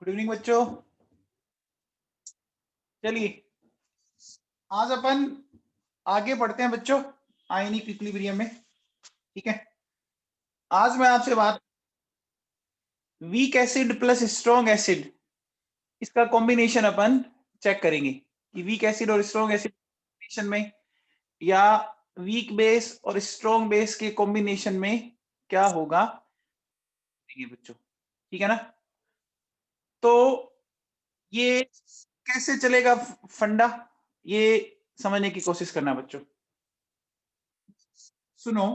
Good evening बच्चों। चलिए आज अपन आगे बढ़ते हैं बच्चों आयनिक इक्विलिब्रियम में। ठीक है, आज मैं आपसे बात weak acid plus strong acid इसका कॉम्बिनेशन अपन चेक करेंगे कि वीक एसिड और स्ट्रॉन्ग एसिड कॉम्बिनेशन में या वीक बेस और स्ट्रॉन्ग बेस के कॉम्बिनेशन में क्या होगा बच्चों। ठीक है ना, तो ये कैसे चलेगा फंडा, ये समझने की कोशिश करना बच्चों। सुनो,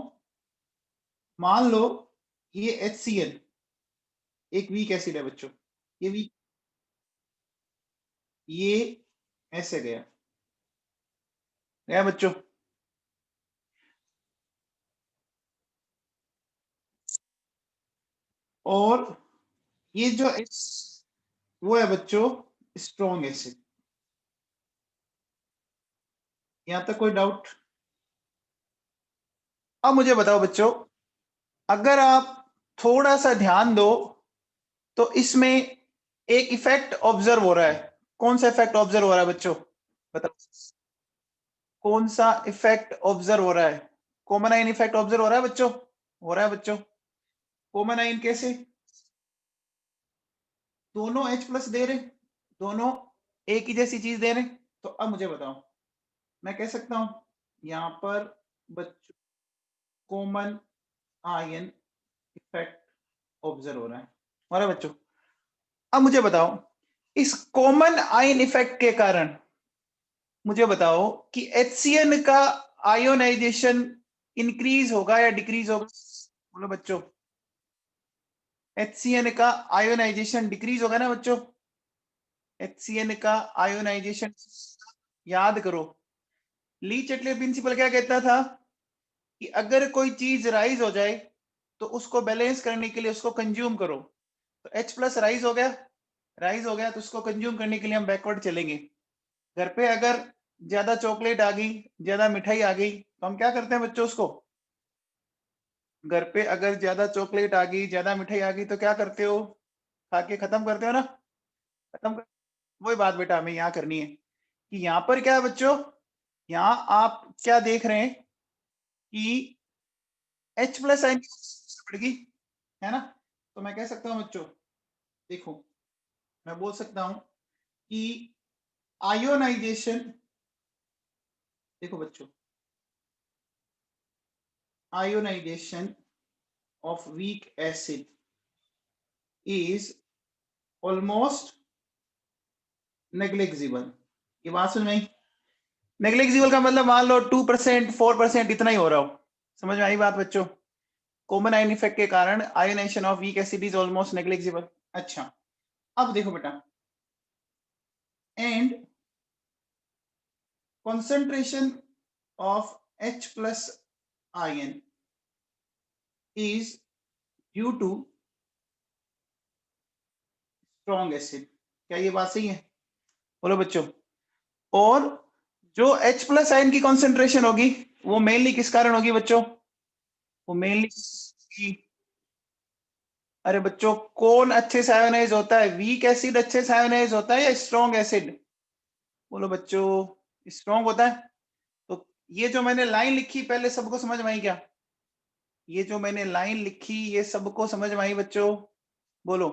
मान लो ये HCl एक वीक एसिड है बच्चों, ये वीक, ये ऐसे गया गया बच्चों। और ये जो वो है बच्चों स्ट्रॉन्ग एसिड। यहां तक कोई डाउट? अब मुझे बताओ बच्चों, अगर आप थोड़ा सा ध्यान दो तो इसमें एक इफेक्ट ऑब्जर्व हो रहा है। कौन सा इफेक्ट ऑब्जर्व हो रहा है बच्चों, बताओ कौन सा इफेक्ट ऑब्जर्व हो रहा है? कॉमन आयन इफेक्ट ऑब्जर्व हो रहा है बच्चों, हो रहा है बच्चों। कॉमन आयन कैसे? दोनों H प्लस दे रहे, दोनों एक ही जैसी चीज दे रहे। तो अब मुझे बताओ, मैं कह सकता हूं यहां पर बच्चों कॉमन आयन इफेक्ट ऑब्जर्व हो रहा है बच्चों। अब मुझे बताओ, इस कॉमन आयन इफेक्ट के कारण मुझे बताओ कि HCl का आयोनाइजेशन इंक्रीज होगा या डिक्रीज होगा? बोलो बच्चों, HCl का आयोनाइजेशन डिक्रीज होगा ना बच्चों? HCl का आयोनाइजेशन, याद करो ली चटले प्रिंसिपल क्या कहता था कि अगर कोई चीज राइज हो जाए तो उसको बैलेंस करने के लिए उसको कंज्यूम करो। तो H प्लस राइज हो गया, राइज हो गया तो उसको कंज्यूम करने के लिए हम बैकवर्ड चलेंगे। घर पे अगर ज्यादा चॉकलेट आ गई, ज्यादा मिठाई आ गई तो हम क्या करते हैं बच्चों? उसको घर पे अगर ज्यादा चॉकलेट आ गई, ज्यादा मिठाई आ गई तो क्या करते हो? खा के खत्म करते हो ना, खत्म कर। वही बात बेटा हमें यहाँ करनी है कि यहाँ पर क्या है बच्चों, यहाँ आप क्या देख रहे हैं कि H प्लस आयन बढ़ गई है ना। तो मैं कह सकता हूं बच्चों, देखो मैं बोल सकता हूं कि आयोनाइजेशन, देखो बच्चों ionization of weak acid is almost negligible. ये बात समझ में आई? नेग्लिजिबल का मतलब मान लो 2% 4% इतना ही हो रहा हो। समझ में आई बात बच्चों? कॉमन आयन इफेक्ट के कारण ionization of weak acid is almost negligible. अच्छा, अब देखो बेटा, and concentration of H plus ion is due to strong acid। क्या ये बात सही है? बोलो बच्चों। और जो H प्लस आयन की कॉन्सेंट्रेशन होगी वो मेनली किस कारण होगी बच्चों? वो मेनली, अरे बच्चों कौन अच्छे से आयोनाइज होता है? वीक एसिड अच्छे से आयोनाइज होता है या स्ट्रॉन्ग एसिड? बोलो बच्चों, स्ट्रॉन्ग होता है। तो ये जो मैंने लाइन लिखी पहले सबको समझ में आई क्या? ये जो मैंने लाइन लिखी ये सबको समझ में आई बच्चों? बोलो।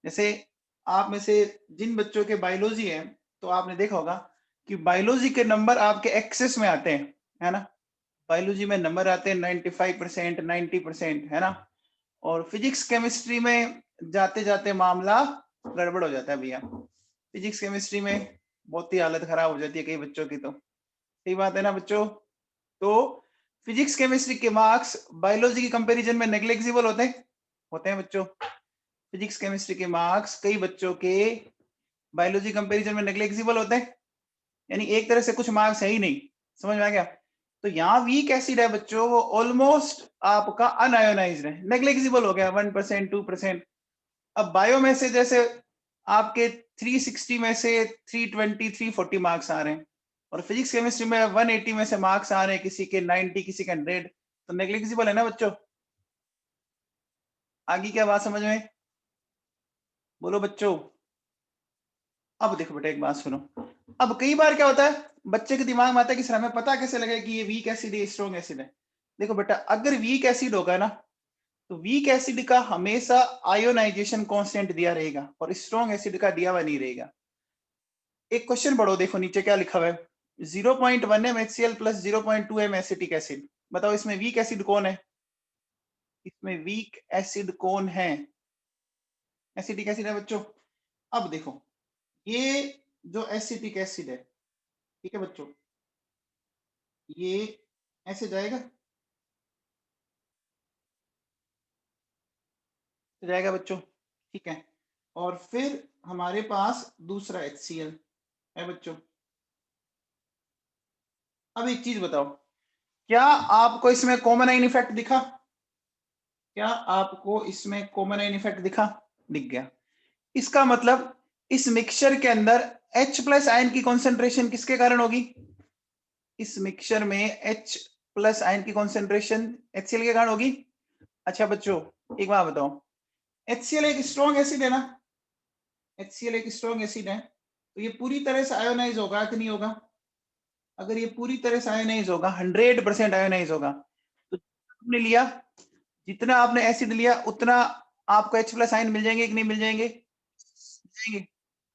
जैसे आप में से जिन बच्चों के बायोलॉजी है तो आपने देखा होगा कि बायोलॉजी के नंबर आपके एक्सेस में आते हैं, है ना। बायोलॉजी में नंबर आते हैं 95%, 90%, है ना। और फिजिक्स केमिस्ट्री में जाते जाते मामला गड़बड़ हो जाता है भैया। फिजिक्स केमिस्ट्री में बहुत ही हालत खराब हो जाती है कई बच्चों की। तो सही बात है ना बच्चों? तो फिजिक्स केमिस्ट्री के मार्क्स बायोलॉजी की कंपैरिजन में नेग्लिजिबल होते हैं बच्चों। फिजिक्स केमिस्ट्री के मार्क्स कई बच्चों के बायोलॉजी कंपैरिजन में नेग्लिजिबल होते हैं, यानी एक तरह से कुछ मार्क्स है ही नहीं। समझ में आ गया? तो यहाँ वीक एसिड है बच्चों, वो ऑलमोस्ट आपका अनआयोनाइज्ड है, नेग्लिजिबल हो गया 1% 2%। अब बायो में से जैसे आपके 360 में से 320 340 मार्क्स आ रहे हैं और फिजिक्स केमिस्ट्री में 180 में से मार्क्स आ रहे हैं, किसी के 90 किसी के 100, तो नेग्लिजिबल है ना बच्चों। आगे क्या बात समझ में? बोलो बच्चों। अब देखो बेटा एक बात सुनो, अब कई बार क्या होता है बच्चे के दिमाग में आता है कि सर हमें पता कैसे लगे कि ये वीक एसिड है स्ट्रॉन्ग एसिड है। देखो बेटा अगर वीक एसिड होगा ना तो वीक एसिड का हमेशा आयोनाइजेशन कांस्टेंट दिया रहेगा और स्ट्रॉन्ग एसिड का दिया हुआ नहीं रहेगा। एक क्वेश्चन पढ़ो, देखो नीचे क्या लिखा हुआ है, 0.1 MHCl plus 0.2 M acetic acid. बताओ इसमें वीक एसिड कौन है? इसमें वीक एसिड कौन है? एसिटिक एसिड है बच्चों। अब देखो ये जो एसिटिक एसिड है, ठीक है बच्चों, ये ऐसे जाएगा, जाएगा बच्चों, ठीक है। और फिर हमारे पास दूसरा HCl है बच्चों। अब एक चीज बताओ, क्या आपको इसमें कॉमन आइन इफेक्ट दिखा? क्या आपको इसमें कॉमन आइन इफेक्ट दिखा? दिख गया। इसका मतलब इस मिक्सचर के अंदर H प्लस आयन की कॉन्सेंट्रेशन किसके कारण होगी? इस मिक्सचर में H प्लस आयन की कॉन्सेंट्रेशन HCl के कारण होगी। अच्छा बच्चों एक बात बताओ, HCl एक स्ट्रॉन्ग एसिड है ना, HCl एक स्ट्रॉन्ग एसिड है, तो ये पूरी तरह से आयोनाइज होगा कि नहीं होगा? अगर ये पूरी तरह से आयोनाइज होगा, 100% आयोनाइज होगा, तो आपने लिया, जितना आपने एसिड लिया उतना आपको H प्लस आयन मिल जाएंगे कि नहीं मिल जाएंगे?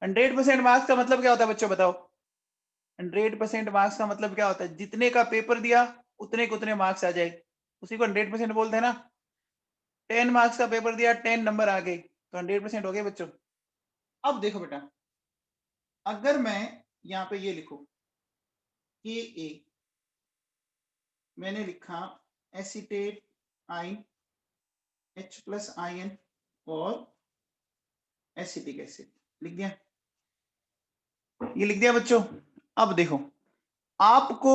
100% मार्क्स का मतलब क्या होता है बच्चों बताओ? 100% मार्क्स का मतलब क्या होता है? जितने का पेपर दिया उतने के उतने मार्क्स आ जाए, उसी को 100% बोलते हैं ना। 10 मार्क्स का पेपर दिया, 10 नंबर आ गए, तो 100% हो गए बच्चों। अब देखो बेटा, अगर मैं यहाँ पे ये लिखूं के ए, मैंने लिखा acetate ion H plus ion और एसिटिक एसिड, लिख दिया, ये लिख दिया बच्चों। अब देखो आपको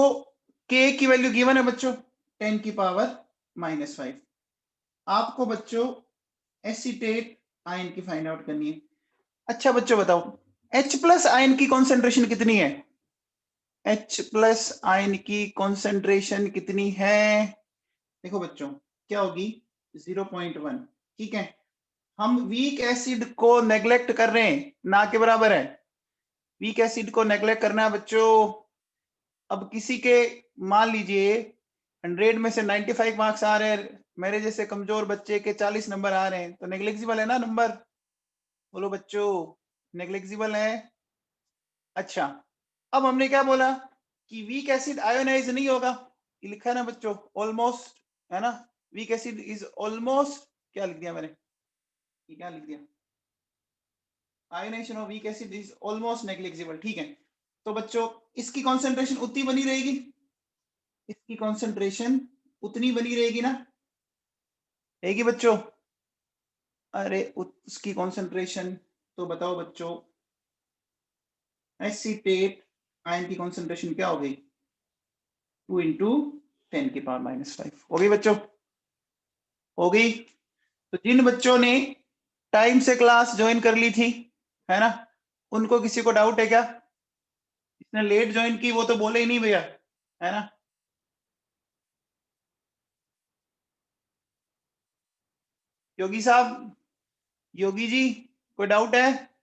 K की वैल्यू गिवन है बच्चों 10 की पावर -5, आपको बच्चों एसीटेट आयन की फाइंड आउट करनी है। अच्छा बच्चों बताओ H प्लस आयन की कॉन्सेंट्रेशन कितनी है? H प्लस आयन की कॉन्सेंट्रेशन कितनी है? देखो बच्चों क्या होगी 0.1, ठीक है। हम वीक एसिड को नेग्लेक्ट कर रहे हैं, ना के बराबर है, वीक एसिड को नेग्लेक्ट करना है बच्चों। अब किसी के मान लीजिए 100 में से 95 मार्क्स आ रहे हैं, मेरे जैसे कमजोर बच्चे के 40 नंबर आ रहे हैं, तो नेग्लेक्सिबल है ना नंबर? बोलो बच्चों नेग्लेक्सिबल है। अच्छा अब हमने क्या बोला कि वीक एसिड आयोनाइज नहीं होगा, ये लिखा है ना बच्चों ऑलमोस्ट, है ना, वीक एसिड इज ऑलमोस्ट, क्या लिख दिया मैंने, ये क्या लिख दिया, ionization of weak acid is almost negligible, ठीक है। तो बच्चों इसकी कॉन्सेंट्रेशन उतनी बनी रहेगी, इसकी कॉन्सेंट्रेशन उतनी बनी रहेगी ना, रहेगी बच्चों? अरे उसकी कॉन्सेंट्रेशन, तो बताओ बच्चों एसीटेट आयन की कॉन्सेंट्रेशन क्या हो गई? 2 इंटू 10 की पावर -5 हो गई बच्चों, हो गई। तो जिन बच्चों ने टाइम से क्लास ज्वाइन कर ली थी, है ना, उनको किसी को डाउट है क्या? इसने लेट ज्वाइन की वो तो बोले ही नहीं भैया, है ना। योगी साहब, योगी जी कोई डाउट है?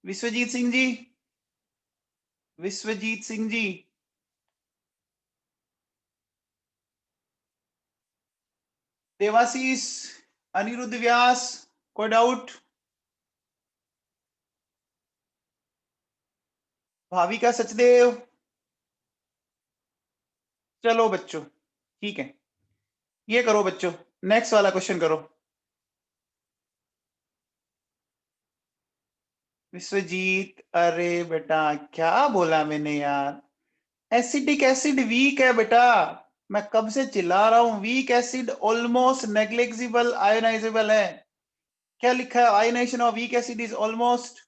विश्वजीत सिंह जी, विश्वजीत सिंह जी, देवाशीष, अनिरुद्ध व्यास, कोई डाउट? भाविका सचदेव, चलो बच्चों ठीक है, ये करो बच्चों, नेक्स्ट वाला क्वेश्चन करो। विश्वजीत, अरे बेटा क्या बोला मैंने यार, एसिटिक एसिड वीक है बेटा, मैं कब से चिल्ला रहा हूं, weak acid almost negligible ionizable है। क्या लिखा है? Ionization of weak acid is almost,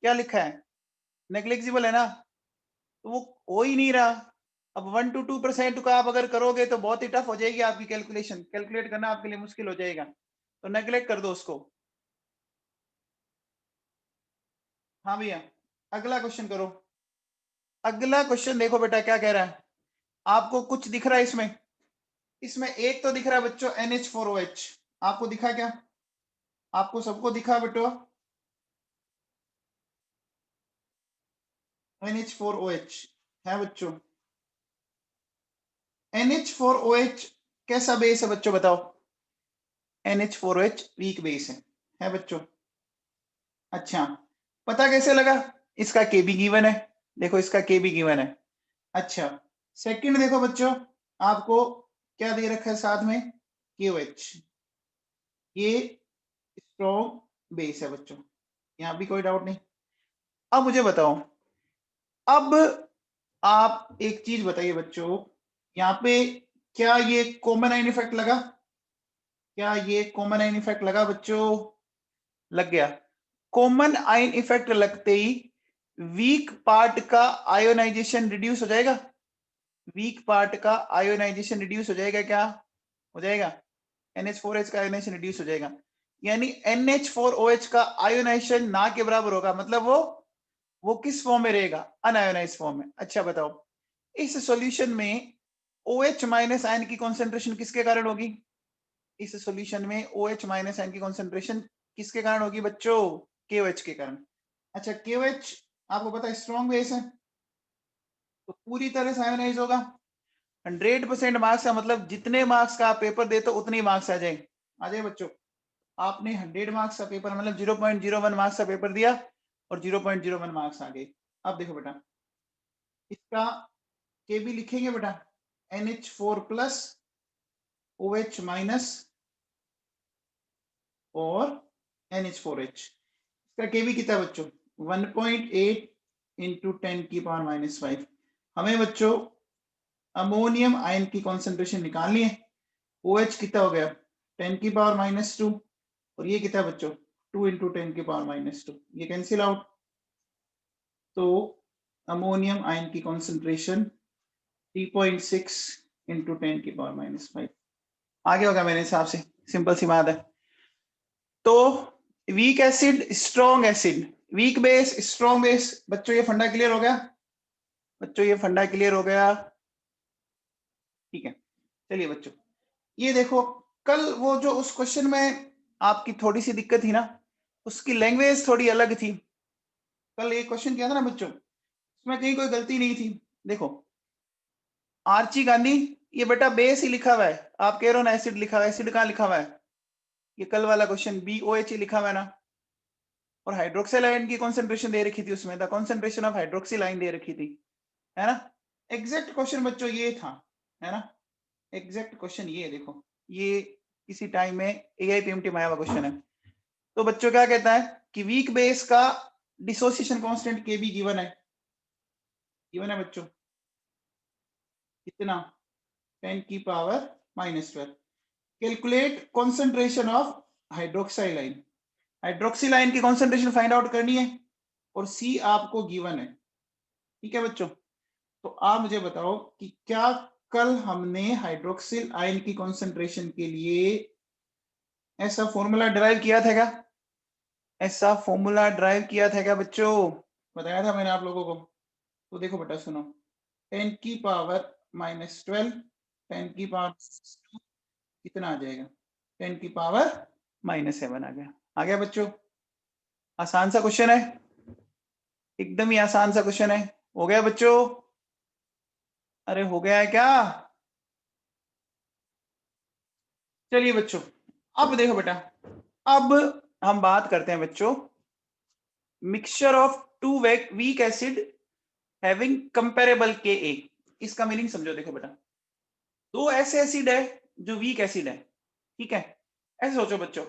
क्या लिखा है? नेग्लेक्सिबल है ना, तो वो हो ही नहीं रहा। अब 1 to 2% का आप अगर करोगे तो बहुत ही टफ हो जाएगी आपकी कैलकुलेशन, कैलकुलेट करना आपके लिए मुश्किल हो जाएगा, तो नेग्लेक्ट कर दो उसको। हाँ भैया अगला क्वेश्चन करो। अगला क्वेश्चन देखो बेटा क्या कह रहा है, आपको कुछ दिख रहा है इसमें? इसमें एक तो दिख रहा है बच्चों NH4OH, आपको दिखा क्या? आपको सबको दिखा बेटो? NH4OH है बच्चों। NH4OH कैसा बेस है बच्चों बताओ? NH4OH वीक बेस है बच्चों। अच्छा, पता कैसे लगा? इसका के बी गिवन है, देखो इसका के बी गिवन है। अच्छा, सेकंड देखो बच्चों, आपको क्या दे रखा है साथ में? KOH, ये स्ट्रॉन्ग बेस है बच्चों, यहाँ भी कोई डाउट नहीं। अब मुझे बताओ, अब आप एक चीज बताइए बच्चों, यहाँ पे क्या ये कॉमन आइन इफेक्ट लगा? क्या ये कॉमन आइन इफेक्ट लगा बच्चों? लग गया। कॉमन आइन इफेक्ट लगते ही वीक पार्ट का आयोनाइजेशन रिड्यूस हो जाएगा। वीक पार्ट का आयोनाइजेशन रिड्यूस हो जाएगा, क्या हो जाएगा? NH4H का आयोनाइजेशन रिड्यूस हो जाएगा, यानी NH4OH का आयोनाइजेशन ना के बराबर होगा, मतलब वो किस फॉर्म में रहेगा? अनआयोनाइज्ड फॉर्म में। अच्छा बताओ, इस सॉल्यूशन में OH माइनस आयन की कॉन्सेंट्रेशन किसके कारण होगी? इस सॉल्यूशन में OH माइनस आयन की कॉन्सेंट्रेशन किसके कारण होगी बच्चों? KOH के कारण। अच्छा, KOH आपको पता है स्ट्रॉन्ग बेस है, तो पूरी तरह से आयोनाइज होगा। 100% मार्क्स का मतलब जितने मार्क्स का आप पेपर देते हो उतने मार्क्स आ जाए बच्चों। आपने 100 मार्क्स का पेपर मतलब 0.01 मार्क्स का पेपर दिया और 0.01 मार्क्स आ गए। अब देखो बेटा, इसका के भी लिखेंगे बेटा, NH4 प्लस OH माइनस और NH4H। इसका के भी कितना बच्चों? 1.8 इंटू 10 की पावर -5। हमें बच्चों अमोनियम आयन की कॉन्सेंट्रेशन निकालनी है। OH कितना हो गया? 10 की पावर -2, और ये कितना बच्चों? 2 इंटू 10 की पावर -2। ये कैंसिल आउट, तो अमोनियम आयन की कॉन्सेंट्रेशन 3.6 इंटू 10 की पावर -5 आगे होगा मेरे हिसाब से। सिंपल सी बात है। तो weak acid strong acid, weak base strong base. बच्चों ये फंडा क्लियर हो गया? बच्चों ये फंडा क्लियर हो गया? ठीक है, चलिए बच्चों, ये देखो, कल वो जो उस क्वेश्चन में आपकी थोड़ी सी दिक्कत थी ना, उसकी लैंग्वेज थोड़ी अलग थी। कल एक क्वेश्चन किया था ना बच्चों, उसमें कहीं कोई गलती नहीं थी। देखो, आर्ची गांधी, ये बेटा बेस ही लिखा हुआ है, आप कह रहे हो ना एसिड लिखा हुआ है, एसिड कहाँ लिखा हुआ है? ये कल वाला क्वेश्चन BOH लिखा हुआ है ना, और हाइड्रोक्सिल आयन की कॉन्सेंट्रेशन दे रखी थी उसमें, the concentration of hydroxyl ion दे रखी थी, है ना? एग्जैक्ट क्वेश्चन बच्चों ये था, है ना? एग्जैक्ट क्वेश्चन ये देखो, ये किसी टाइम में AIPMT में आया हुआ क्वेश्चन है। तो बच्चों क्या कहता है कि वीक बेस का डिसोसिएशन कांस्टेंट के भी गिवन है बच्चों, कितना? 10 की power -12। Calculate concentration of hydroxyl ion, hydroxyl ion की कॉन्सेंट्रेशन फाइंड आउट करनी है, और C आपको गिवन है। ठीक है बच्चों, तो आप मुझे बताओ कि क्या कल हमने हाइड्रोक्सिल आयन की कॉन्सेंट्रेशन के लिए ऐसा फॉर्मूला ड्राइव किया था क्या? ऐसा फॉर्मूला ड्राइव किया था क्या बच्चों? बताया था मैंने आप लोगों को। तो देखो बेटा सुनो, 10 की पावर -12, 10 की पावर कितना आ जाएगा? 10 की पावर -7 आ गया बच्चों। आसान सा क्वेश्चन है, एकदम ही आसान सा क्वेश्चन है। हो गया बच्चों? अरे हो गया है क्या? चलिए बच्चों, अब देखो बेटा, अब हम बात करते हैं बच्चों mixture of two weak acid having comparable Ka। इसका मीनिंग समझो। देखो बेटा, दो ऐसे एसिड है जो वीक एसिड है, ठीक है? ऐसे सोचो बच्चों,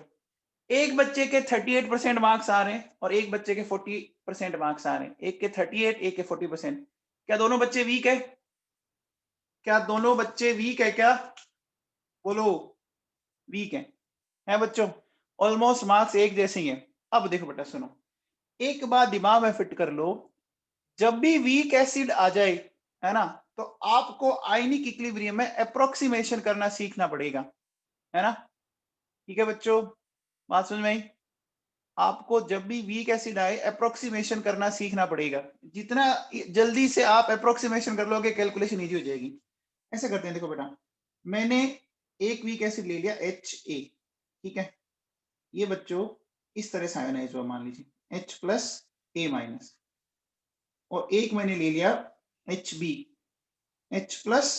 एक बच्चे के 38% मार्क्स आ रहे हैं और एक बच्चे के 40% मार्क्स आ रहे हैं। एक के 38, एक के 40%। क्या दोनों बच्चे वीक है? क्या दोनों बच्चे वीक है क्या? बोलो, वीक है बच्चों। ऑलमोस्ट मार्क्स एक जैसे ही है। अब देखो बेटा सुनो, एक बात दिमाग में फिट कर लो, जब भी वीक एसिड आ जाए, है ना, तो आपको आयनिक इक्विलिब्रियम में अप्रोक्सीमेशन करना सीखना पड़ेगा, है ना? ठीक है बच्चों, बात समझ में आई? आपको जब भी वीक एसिड आए अप्रोक्सीमेशन करना सीखना पड़ेगा। जितना जल्दी से आप अप्रोक्सीमेशन कर लोगे, कैलकुलेशन इजी हो जाएगी। ऐसे करते हैं, देखो बेटा, मैंने एक वीक एसिड ले लिया HA, ठीक है? ये बच्चों इस तरह से आयोनाइज हुआ, मान लीजिए H प्लस A माइनस, और एक मैंने ले लिया HB, H plus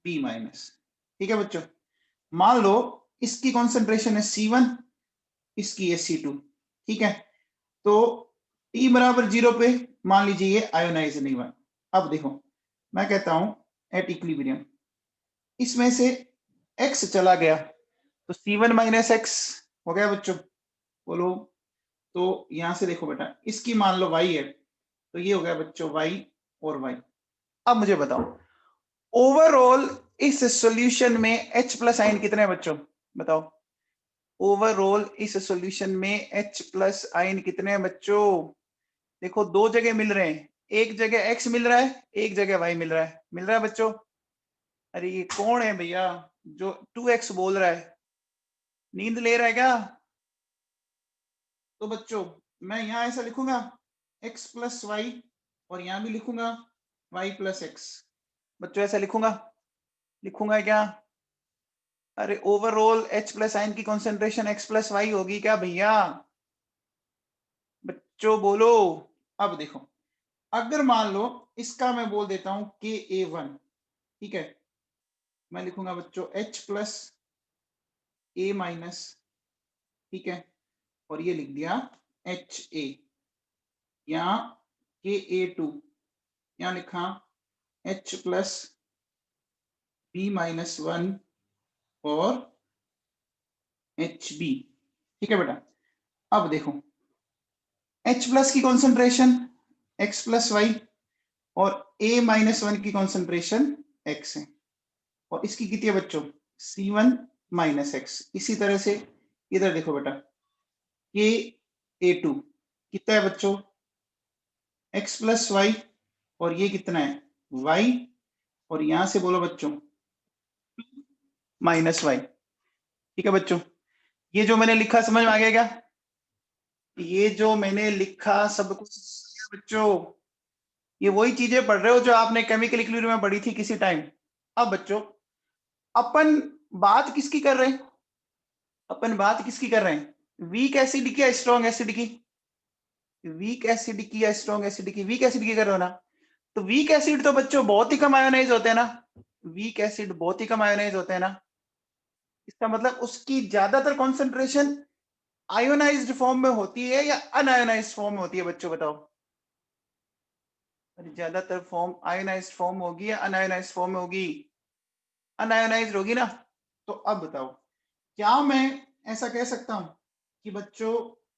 B minus. ठीक है बच्चों, मान लो इसकी कॉन्सेंट्रेशन है C1, इसकी है C2। ठीक है, तो T बराबर 0 पे मान लीजिए ये आयोनाइज नहीं हुआ। अब देखो मैं कहता हूं एट इक्विलिब्रियम, इसमें से X चला गया तो C1 माइनस एक्स हो गया बच्चों, बोलो। तो यहां से देखो बेटा, इसकी मान लो Y है, तो ये हो गया बच्चों Y और Y। अब मुझे बताओ ओवरऑल इस सॉल्यूशन में H प्लस आयन कितने हैं बच्चों, बताओ। ओवरऑल इस सॉल्यूशन में H प्लस आयन कितने हैं बच्चों? देखो दो जगह मिल रहे हैं, एक जगह X मिल रहा है, एक जगह Y मिल रहा है। मिल रहा है बच्चों? अरे ये कौन है भैया जो 2x बोल रहा है, नींद ले रहा है क्या? तो बच्चों मैं यहां ऐसा लिखूंगा x प्लस वाई, और यहां भी लिखूंगा y प्लस एक्स। बच्चों ऐसा लिखूंगा, लिखूंगा क्या? अरे ओवरऑल H प्लस आयन की कॉन्सेंट्रेशन x प्लस वाई होगी क्या भैया? बच्चों बोलो। अब देखो, अगर मान लो इसका मैं बोल देता हूं KA1, ठीक है, मैं लिखूंगा बच्चों H प्लस A माइनस, ठीक है, और ये लिख दिया HA, यहाँ KA2, यहाँ लिखा H प्लस B माइनस 1 और HB। ठीक है बेटा, अब देखो H प्लस की कॉन्सेंट्रेशन x प्लस वाई और A माइनस 1 की कॉन्सेंट्रेशन x है, और इसकी कितनी है बच्चों? C1 minus x. इसी तरह से इधर देखो बेटा, KA2 कितना है बच्चों? x प्लस वाई, और ये कितना है? y, और यहां से बोलो बच्चों माइनस वाई। ठीक है बच्चों, ये जो मैंने लिखा समझ में आ गया क्या? ये जो मैंने लिखा सब कुछ बच्चों, ये वही चीजें पढ़ रहे हो जो आपने केमिकल इक्विलिब्रियम में पढ़ी थी किसी टाइम। अब बच्चों अपन बात किसकी कर रहे हैं? अपन बात किसकी कर रहे हैं? वीक एसिड की या स्ट्रॉन्ग एसिड की? वीक एसिड की या स्ट्रॉन्ग एसिड की? वीक एसिड की कर रहे हो ना? तो वीक एसिड तो बच्चों बहुत ही कम आयोनाइज होते हैं ना, वीक एसिड बहुत ही कम आयोनाइज होते हैं ना। इसका मतलब उसकी ज्यादातर कॉन्सेंट्रेशन आयोनाइज्ड फॉर्म में होती है या अनआयोनाइज्ड फॉर्म में होती है बच्चों, बताओ। ज्यादातर फॉर्म आयोनाइज्ड फॉर्म होगी या अनआयोनाइज्ड फॉर्म में होगी? अनआयोनाइज्ड होगी ना। तो अब बताओ, क्या मैं ऐसा कह सकता हूं कि बच्चों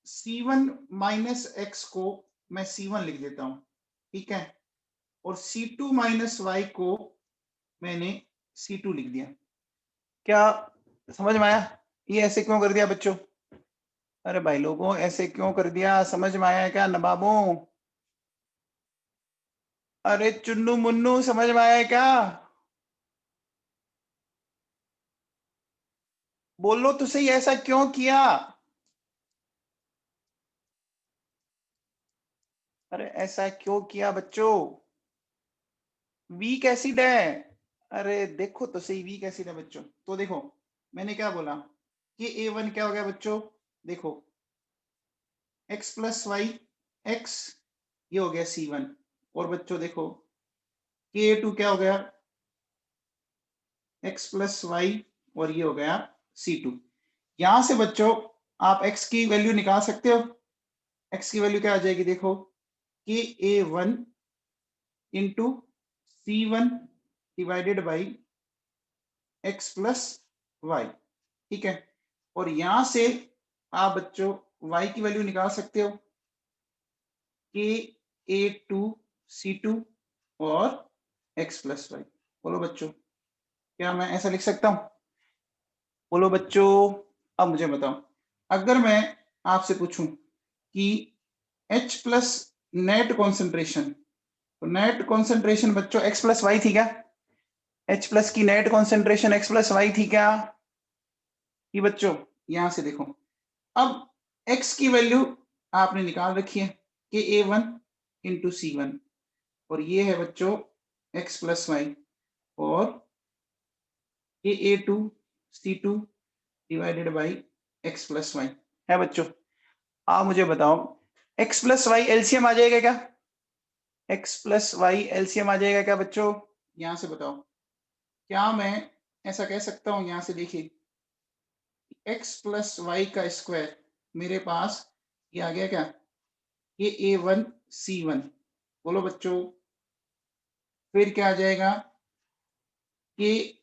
C1 माइनस एक्स को मैं C1 लिख देता हूं, ठीक है, और C2 माइनस वाई को मैंने C2 लिख दिया। क्या समझ में आया? ये ऐसे क्यों कर दिया बच्चों? अरे भाई लोगों ऐसे क्यों कर दिया, समझ में आया क्या नवाबों? अरे चुन्नू मुन्नू समझ में आया क्या? बोलो तो सही, ऐसा क्यों किया? अरे ऐसा क्यों किया बच्चों? वीक एसिड है। अरे देखो तो सही, वीक एसिड है बच्चों। तो देखो मैंने क्या बोला कि A1 क्या हो गया बच्चों? देखो x प्लस वाई एक्स, ये हो गया C1, और बच्चों देखो KA2 क्या हो गया? x प्लस वाई, और ये हो गया C2। यहां से बच्चों आप x की वैल्यू निकाल सकते हो। x की वैल्यू क्या आ जाएगी? देखो KA1 into C1 divided by x plus y, ठीक है, और यहां से आप बच्चों y की वैल्यू निकाल सकते हो KA2 C2 और x प्लस वाई। बोलो बच्चों, क्या मैं ऐसा लिख सकता हूं? बोलो बच्चों। अब मुझे बताओ, अगर मैं आपसे पूछूं कि H प्लस नेट कॉन्सेंट्रेशन, तो नेट कॉन्सेंट्रेशन बच्चों x प्लस वाई थी क्या? H प्लस की net concentration x plus y थी क्या? ये बच्चों यहां से देखो, अब x की वैल्यू आपने निकाल रखी है कि A1 इंटू C1, और ये है बच्चों x प्लस वाई, और ये A2 C2 divided by x plus y. है बच्चों? आप मुझे बताओ x प्लस वाई एलसीएम आ जाएगा क्या? x प्लस वाई एलसीएम आ जाएगा क्या बच्चों? यहां से बताओ, क्या मैं ऐसा कह सकता हूं? यहां से देखिए, x प्लस वाई का स्क्वायर मेरे पास ये आ गया क्या? ये A1C1, बोलो बच्चों। फिर क्या आ जाएगा? ये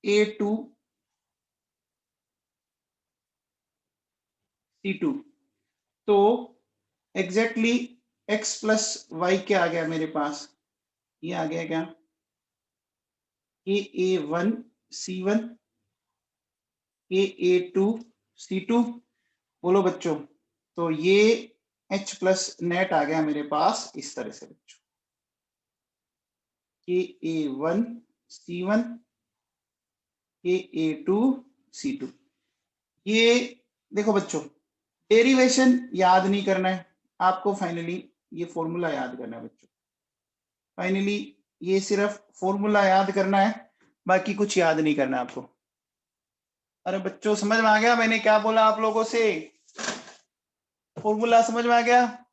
A2C2। तो एग्जैक्टली x प्लस वाई क्या आ गया मेरे पास? ये आ गया क्या? ये A1C1, ये A2C2, बोलो बच्चों। तो ये H प्लस नेट आ गया मेरे पास इस तरह से बच्चों, ये A1C1, ये A2C2। ये देखो बच्चों, डेरिवेशन याद नहीं करना है आपको, फाइनली ये फॉर्मूला याद करना है बच्चों। फाइनली ये सिर्फ फॉर्मूला याद करना है, बाकी कुछ याद नहीं करना आपको। अरे बच्चों समझ में आ गया मैंने क्या बोला आप लोगों से? फॉर्मूला समझ में आ गया?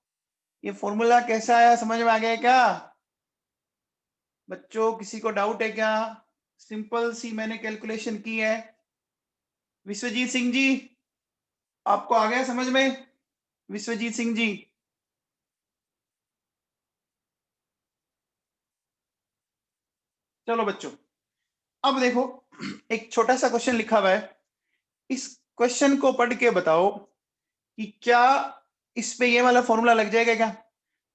ये फॉर्मूला कैसा आया समझ में आ गया क्या बच्चों? किसी को डाउट है क्या? सिंपल सी मैंने कैलकुलेशन की है। विश्वजीत सिंह जी, आपको आ गया समझ में? विश्वजीत सिंह जी, चलो बच्चों, अब देखो एक छोटा सा क्वेश्चन लिखा हुआ है। इस क्वेश्चन को पढ़ के बताओ कि क्या इस पे ये वाला फॉर्मूला लग जाएगा क्या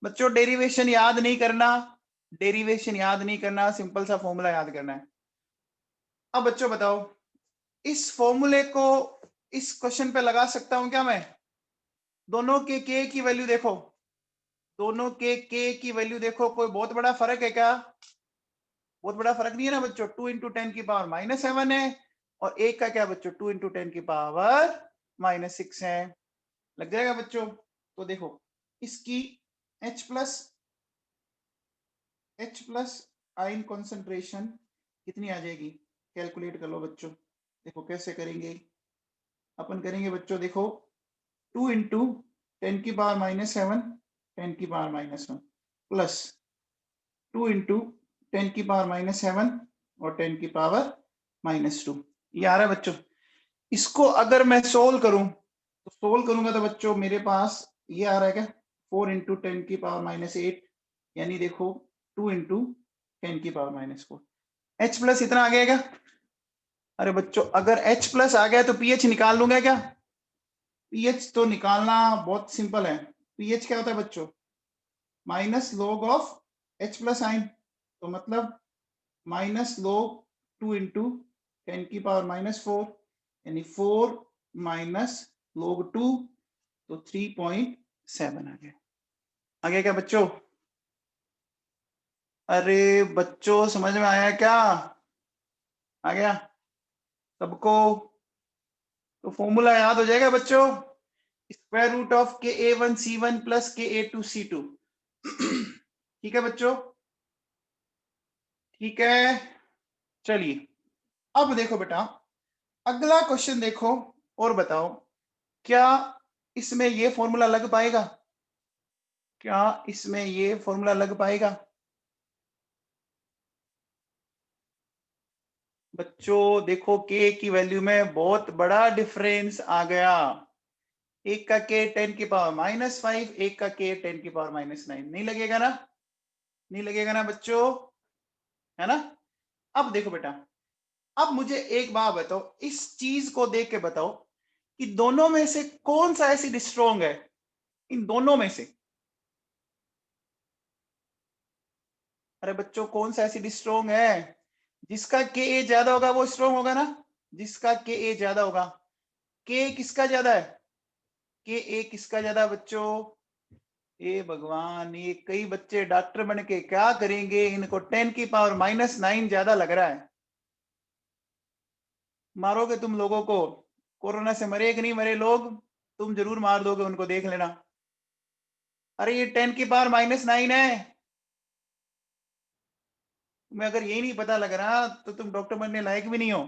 बच्चों? डेरिवेशन याद नहीं करना, डेरिवेशन याद नहीं करना, सिंपल सा फॉर्मूला याद करना है। अब बच्चों बताओ, इस फॉर्मूले को इस क्वेश्चन पे लगा सकता हूं क्या मैं? दोनों के k की वैल्यू देखो, दोनों के k की वैल्यू देखो, कोई बहुत बड़ा फर्क है क्या? बहुत बड़ा फर्क नहीं है ना बच्चों। 2 इंटू 10⁻⁻7 है और एक का क्या बच्चों? 2 इंटू 10⁻⁻6 है। लग जाएगा बच्चों? तो देखो इसकी H प्लस आयन कॉन्सेंट्रेशन कितनी आ जाएगी? कैलकुलेट कर लो बच्चों। देखो कैसे करेंगे अपन, करेंगे बच्चों, देखो 2 इंटू 10⁻⁻7 10⁻⁻1 प्लस 2 इंटू 10⁻⁻7 और 10⁻⁻2, ये आ रहा है बच्चों। इसको अगर मैं सोल्व करूं तो सोल्व करूंगा तो बच्चों मेरे पास ये आ रहा है क्या? 4 इंटू 10⁻⁸, यानी देखो 2 इंटू 10⁻⁻4। H प्लस इतना आ गया क्या? अरे बच्चों अगर H प्लस आ गया तो pH निकाल लूंगा क्या? pH तो निकालना बहुत सिंपल है। pH क्या होता है बच्चों? Minus log of H plus आइन, तो मतलब माइनस लॉग 2 इंटू 10⁻⁻4, यानी 4 माइनस log 2, तो 3.7 आ गया। आ गया क्या बच्चों? अरे बच्चों समझ में आया क्या? आ गया सबको? तो फॉर्मूला याद हो जाएगा बच्चों, square root of Ka1C1 plus Ka2C2। ठीक है बच्चों? ठीक है, चलिए अब देखो बेटा, अगला क्वेश्चन देखो और बताओ, क्या इसमें ये फॉर्मूला लग पाएगा? क्या इसमें ये फॉर्मूला लग पाएगा बच्चों? देखो के की वैल्यू में बहुत बड़ा डिफरेंस आ गया। एक का के 10⁻⁻5, एक का के 10⁻⁹। नहीं लगेगा ना? नहीं लगेगा ना बच्चों? है ना? अब देखो बेटा, अब मुझे एक बात बताओ, इस चीज को देख के बताओ कि दोनों में से कौन सा एसिड स्ट्रॉन्ग है? इन दोनों में से, अरे बच्चों कौन सा एसिड स्ट्रॉन्ग है? जिसका के ए ज्यादा होगा वो स्ट्रॉन्ग होगा ना? जिसका के ए ज्यादा होगा। के किसका ज्यादा है? के ए किसका ज्यादा बच्चों? ए भगवान, ये कई बच्चे डॉक्टर बन के क्या करेंगे, इनको 10⁻⁹ ज्यादा लग रहा है। मारोगे तुम लोगों को, कोरोना से मरे कि नहीं मरे लोग, तुम जरूर मार दोगे उनको, देख लेना। अरे ये 10⁻⁹ है। तुम्हें अगर यही नहीं पता लग रहा तो तुम डॉक्टर बनने लायक भी नहीं हो।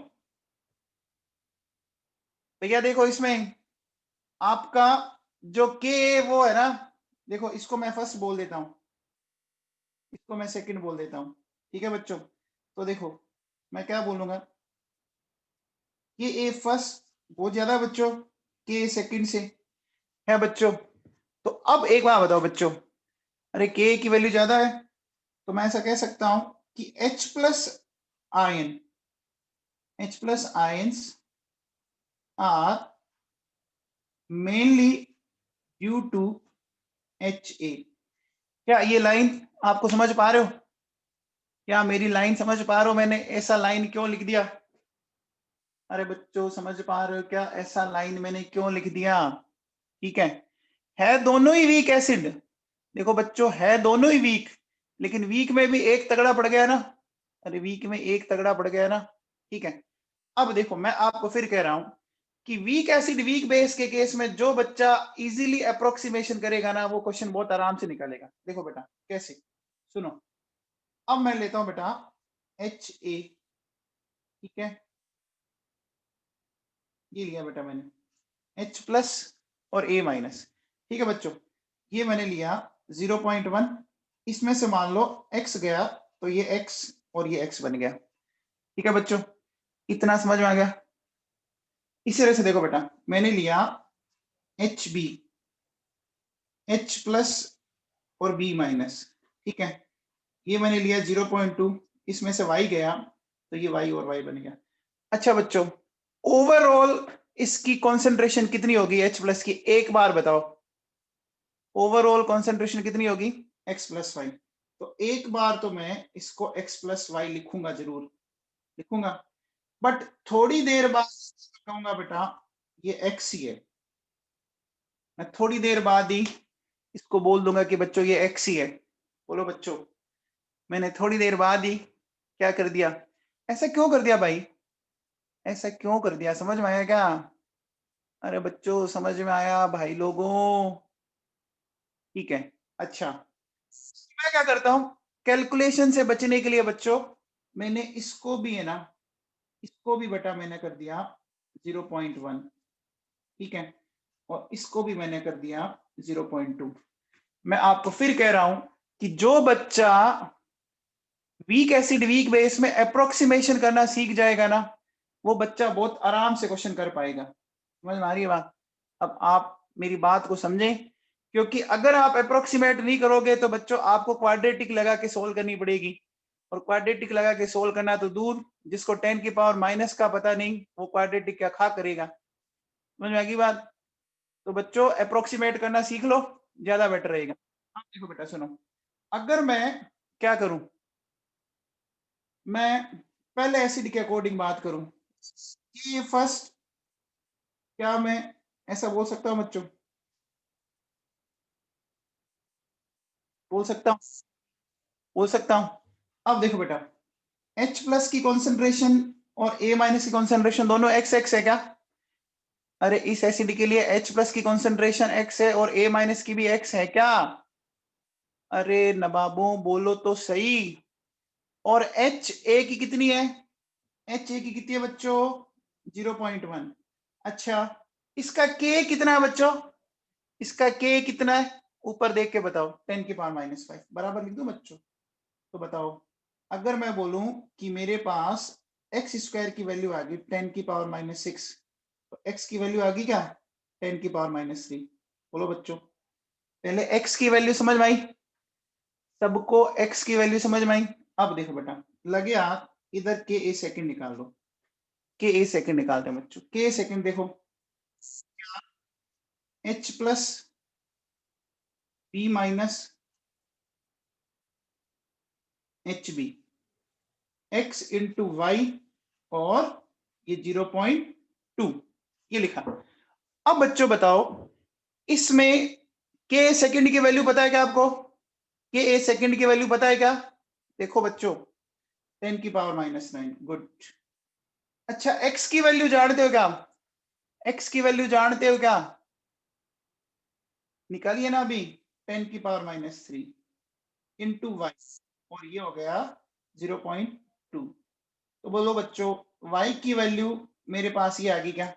भैया देखो इसमें आपका जो के वो है ना, देखो इसको मैं फर्स्ट बोल देता हूं, इसको मैं सेकंड बोल देता हूं, ठीक है बच्चों। तो देखो मैं क्या बोलूंगा, ये ए फर्स्ट बहुत ज्यादा बच्चों, के सेकंड से है बच्चों। तो अब एक बात बताओ बच्चों, अरे के की वैल्यू ज्यादा है, तो मैं ऐसा कह सकता हूं कि H plus ion, H plus ions are mainly due to HA। क्या ये लाइन आपको समझ पा रहे हो? क्या मेरी लाइन समझ पा रहे हो? मैंने ऐसा लाइन क्यों लिख दिया? अरे बच्चों समझ पा रहे हो क्या, ऐसा लाइन मैंने क्यों लिख दिया? ठीक है दोनों ही वीक एसिड। देखो बच्चों है दोनों ही वीक, लेकिन वीक में भी एक तगड़ा पड़ गया ना, अरे वीक में एक तगड़ा पड़ गया ना, ठीक है। अब देखो मैं आपको फिर कह रहा हूं कि वीक एसिड वीक बेस के केस में जो बच्चा इजीली अप्रोक्सीमेशन करेगा ना, वो क्वेश्चन बहुत आराम से निकालेगा। देखो बेटा कैसे, सुनो। अब मैं लेता हूं बेटा HA, ठीक है, ये लिया बेटा मैंने H प्लस और A माइनस, ठीक है बच्चों। ये मैंने लिया 0.1, इसमें से मान लो x गया तो ये x और ये x बन गया, ठीक है बच्चों। इतना समझ में आ गया? इसी तरह से देखो बेटा मैंने लिया HB, H प्लस और B माइनस, ठीक है, ये मैंने लिया 0.2, इसमें से y गया तो ये y और y बन गया। अच्छा बच्चों, ओवरऑल इसकी कॉन्सेंट्रेशन कितनी होगी H प्लस की, एक बार बताओ। ओवरऑल कॉन्सेंट्रेशन कितनी होगी? x plus y. तो एक बार तो मैं इसको x प्लस वाई लिखूंगा, जरूर लिखूंगा, बट थोड़ी देर बाद कहूंगा बेटा ये x ही है। मैं थोड़ी देर बाद ही इसको बोल दूंगा कि बच्चों ये x ही है। बोलो बच्चों, मैंने थोड़ी देर बाद ही क्या कर दिया? ऐसा क्यों कर दिया भाई? ऐसा क्यों कर दिया, समझ में आया क्या? अरे बच्चों समझ में आया भाई लोगों? ठीक है। अच्छा मैं क्या करता हूं, कैलकुलेशन से बचने के लिए बच्चों मैंने इसको भी है ना, इसको भी बेटा मैंने कर दिया 0.1, ठीक है, और इसको भी मैंने कर दिया 0.2। मैं आपको फिर कह रहा हूं कि जो बच्चा वीक एसिड वीक बेस में अप्रोक्सीमेशन करना सीख जाएगा ना, वो बच्चा बहुत आराम से क्वेश्चन कर पाएगा। समझ में आ रही है बात? अब आप मेरी बात को समझें, क्योंकि अगर आप अप्रोक्सीमेट नहीं करोगे तो बच्चों आपको क्वाड्रेटिक लगा के सोल्व करनी पड़ेगी, और क्वाड्रेटिक लगा के सोल्व करना तो दूर, जिसको 10 की पावर माइनस का पता नहीं वो क्वाड्रेटिक क्या खा करेगा। समझ में आएगी बात? तो बच्चों अप्रोक्सीमेट करना सीख लो, ज्यादा बेटर रहेगा। हाँ देखो बेटा सुनो, अगर मैं क्या करूं, मैं पहले एसिड के अकॉर्डिंग बात करूं कि फर्स्ट, क्या मैं ऐसा बोल सकता हूं बच्चों? बोल सकता हूं, बोल सकता हूं। अब देखो बेटा H प्लस की कॉन्सेंट्रेशन और A माइनस की कॉन्सेंट्रेशन दोनों x x है क्या? अरे इस एसिड के लिए H प्लस की कॉन्सेंट्रेशन x है और A माइनस की भी x है क्या? अरे नवाबों बोलो तो सही। और HA की कितनी है? HA की कितनी है बच्चों? 0.1। अच्छा इसका K कितना है बच्चों? इसका K कितना है? ऊपर देख के बताओ, 10 की पावर माइनस 5 बराबर लिख दो बच्चों। तो बताओ अगर मैं बोलूं कि मेरे पास एक्स स्क्वायर की वैल्यू आ गई 10 की पावर माइनस 6, तो एक्स की वैल्यू आ गई क्या? 10 की पावर माइनस 3। बोलो बच्चों, पहले एक्स की वैल्यू समझ में आई? सबको एक्स की वैल्यू समझ में आई? अब देखो बेटा लगे हाथ, इधर के ए सेकंड निकाल लो, के ए सेकंड निकालते हैं बच्चों। के सेकंड देखो, H plus B minus H B, x into y, और ये 0.2 ये लिखा। अब बच्चों बताओ इसमें के सेकंड की वैल्यू पता है क्या आपको? के ए सेकंड की वैल्यू पता है क्या? देखो बच्चों 10 की पावर माइनस 9, गुड। अच्छा एक्स की वैल्यू जानते हो क्या? एक्स की वैल्यू जानते हो क्या? निकालिए ना अभी, 10 की पावर माइनस 3 इंटू वाई, और ये हो गया 0.2। तो बोलो बच्चों y की वैल्यू मेरे पास ये आ गई क्या?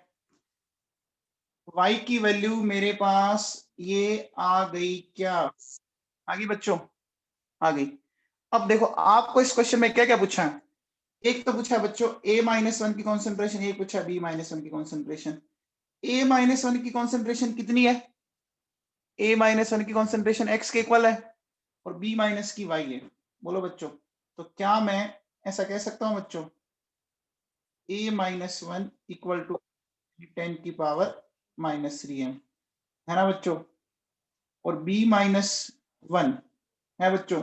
y की वैल्यू मेरे पास ये आ गई क्या? आ गई बच्चों, आ गई। अब देखो आपको इस क्वेश्चन में क्या क्या पूछा है। एक तो पूछा है बच्चों A-1 की कॉन्सेंट्रेशन, एक पूछा B-1 की कॉन्सेंट्रेशन। A-1 की कॉन्सेंट्रेशन कितनी है? A-1 की कॉन्सेंट्रेशन x के इक्वल है और B- की y है। बोलो बच्चों, तो क्या मैं ऐसा कह सकता हूं बच्चों, A-1 इक्वल टू 10 की पावर -3m, है ना बच्चों? और B-1 है बच्चों,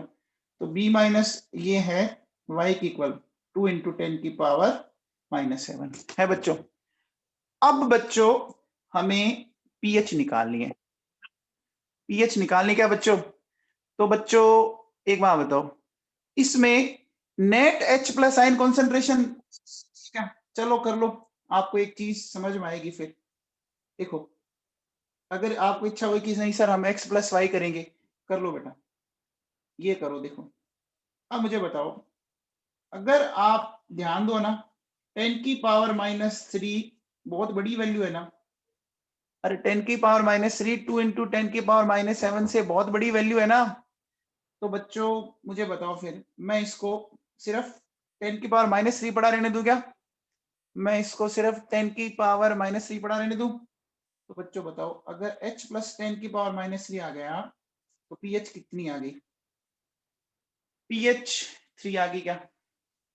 तो B- ये है y की इक्वल 2 इंटू 10 की पावर -7 है बच्चों। अब बच्चों हमें पीएच निकालनी है। पीएच निकालनी क्या बच्चों? तो बच्चों एक बात बताओ, इसमें net H plus ion concentration क्या, चलो कर लो, आपको एक चीज समझ में आएगी। फिर देखो, अगर आपको इच्छा हो कि नहीं सर हम x प्लस वाई करेंगे, कर लो बेटा, ये करो। देखो अब मुझे बताओ, अगर आप ध्यान दो ना, 10 की पावर -3 बहुत बड़ी वैल्यू है ना। अरे 10 की पावर -3 2 इंटू 10 की पावर -7 से बहुत बड़ी वैल्यू है ना। तो बच्चों मुझे बताओ, फिर मैं इसको सिर्फ 10 की पावर -3 पढ़ा रहने दूं क्या? मैं इसको सिर्फ 10 की पावर -3 पढ़ा रहने दूं? तो बच्चों बताओ, अगर h प्लस 10 की पावर -3 आ गया तो pH कितनी आ गई? pH 3 आ गई क्या?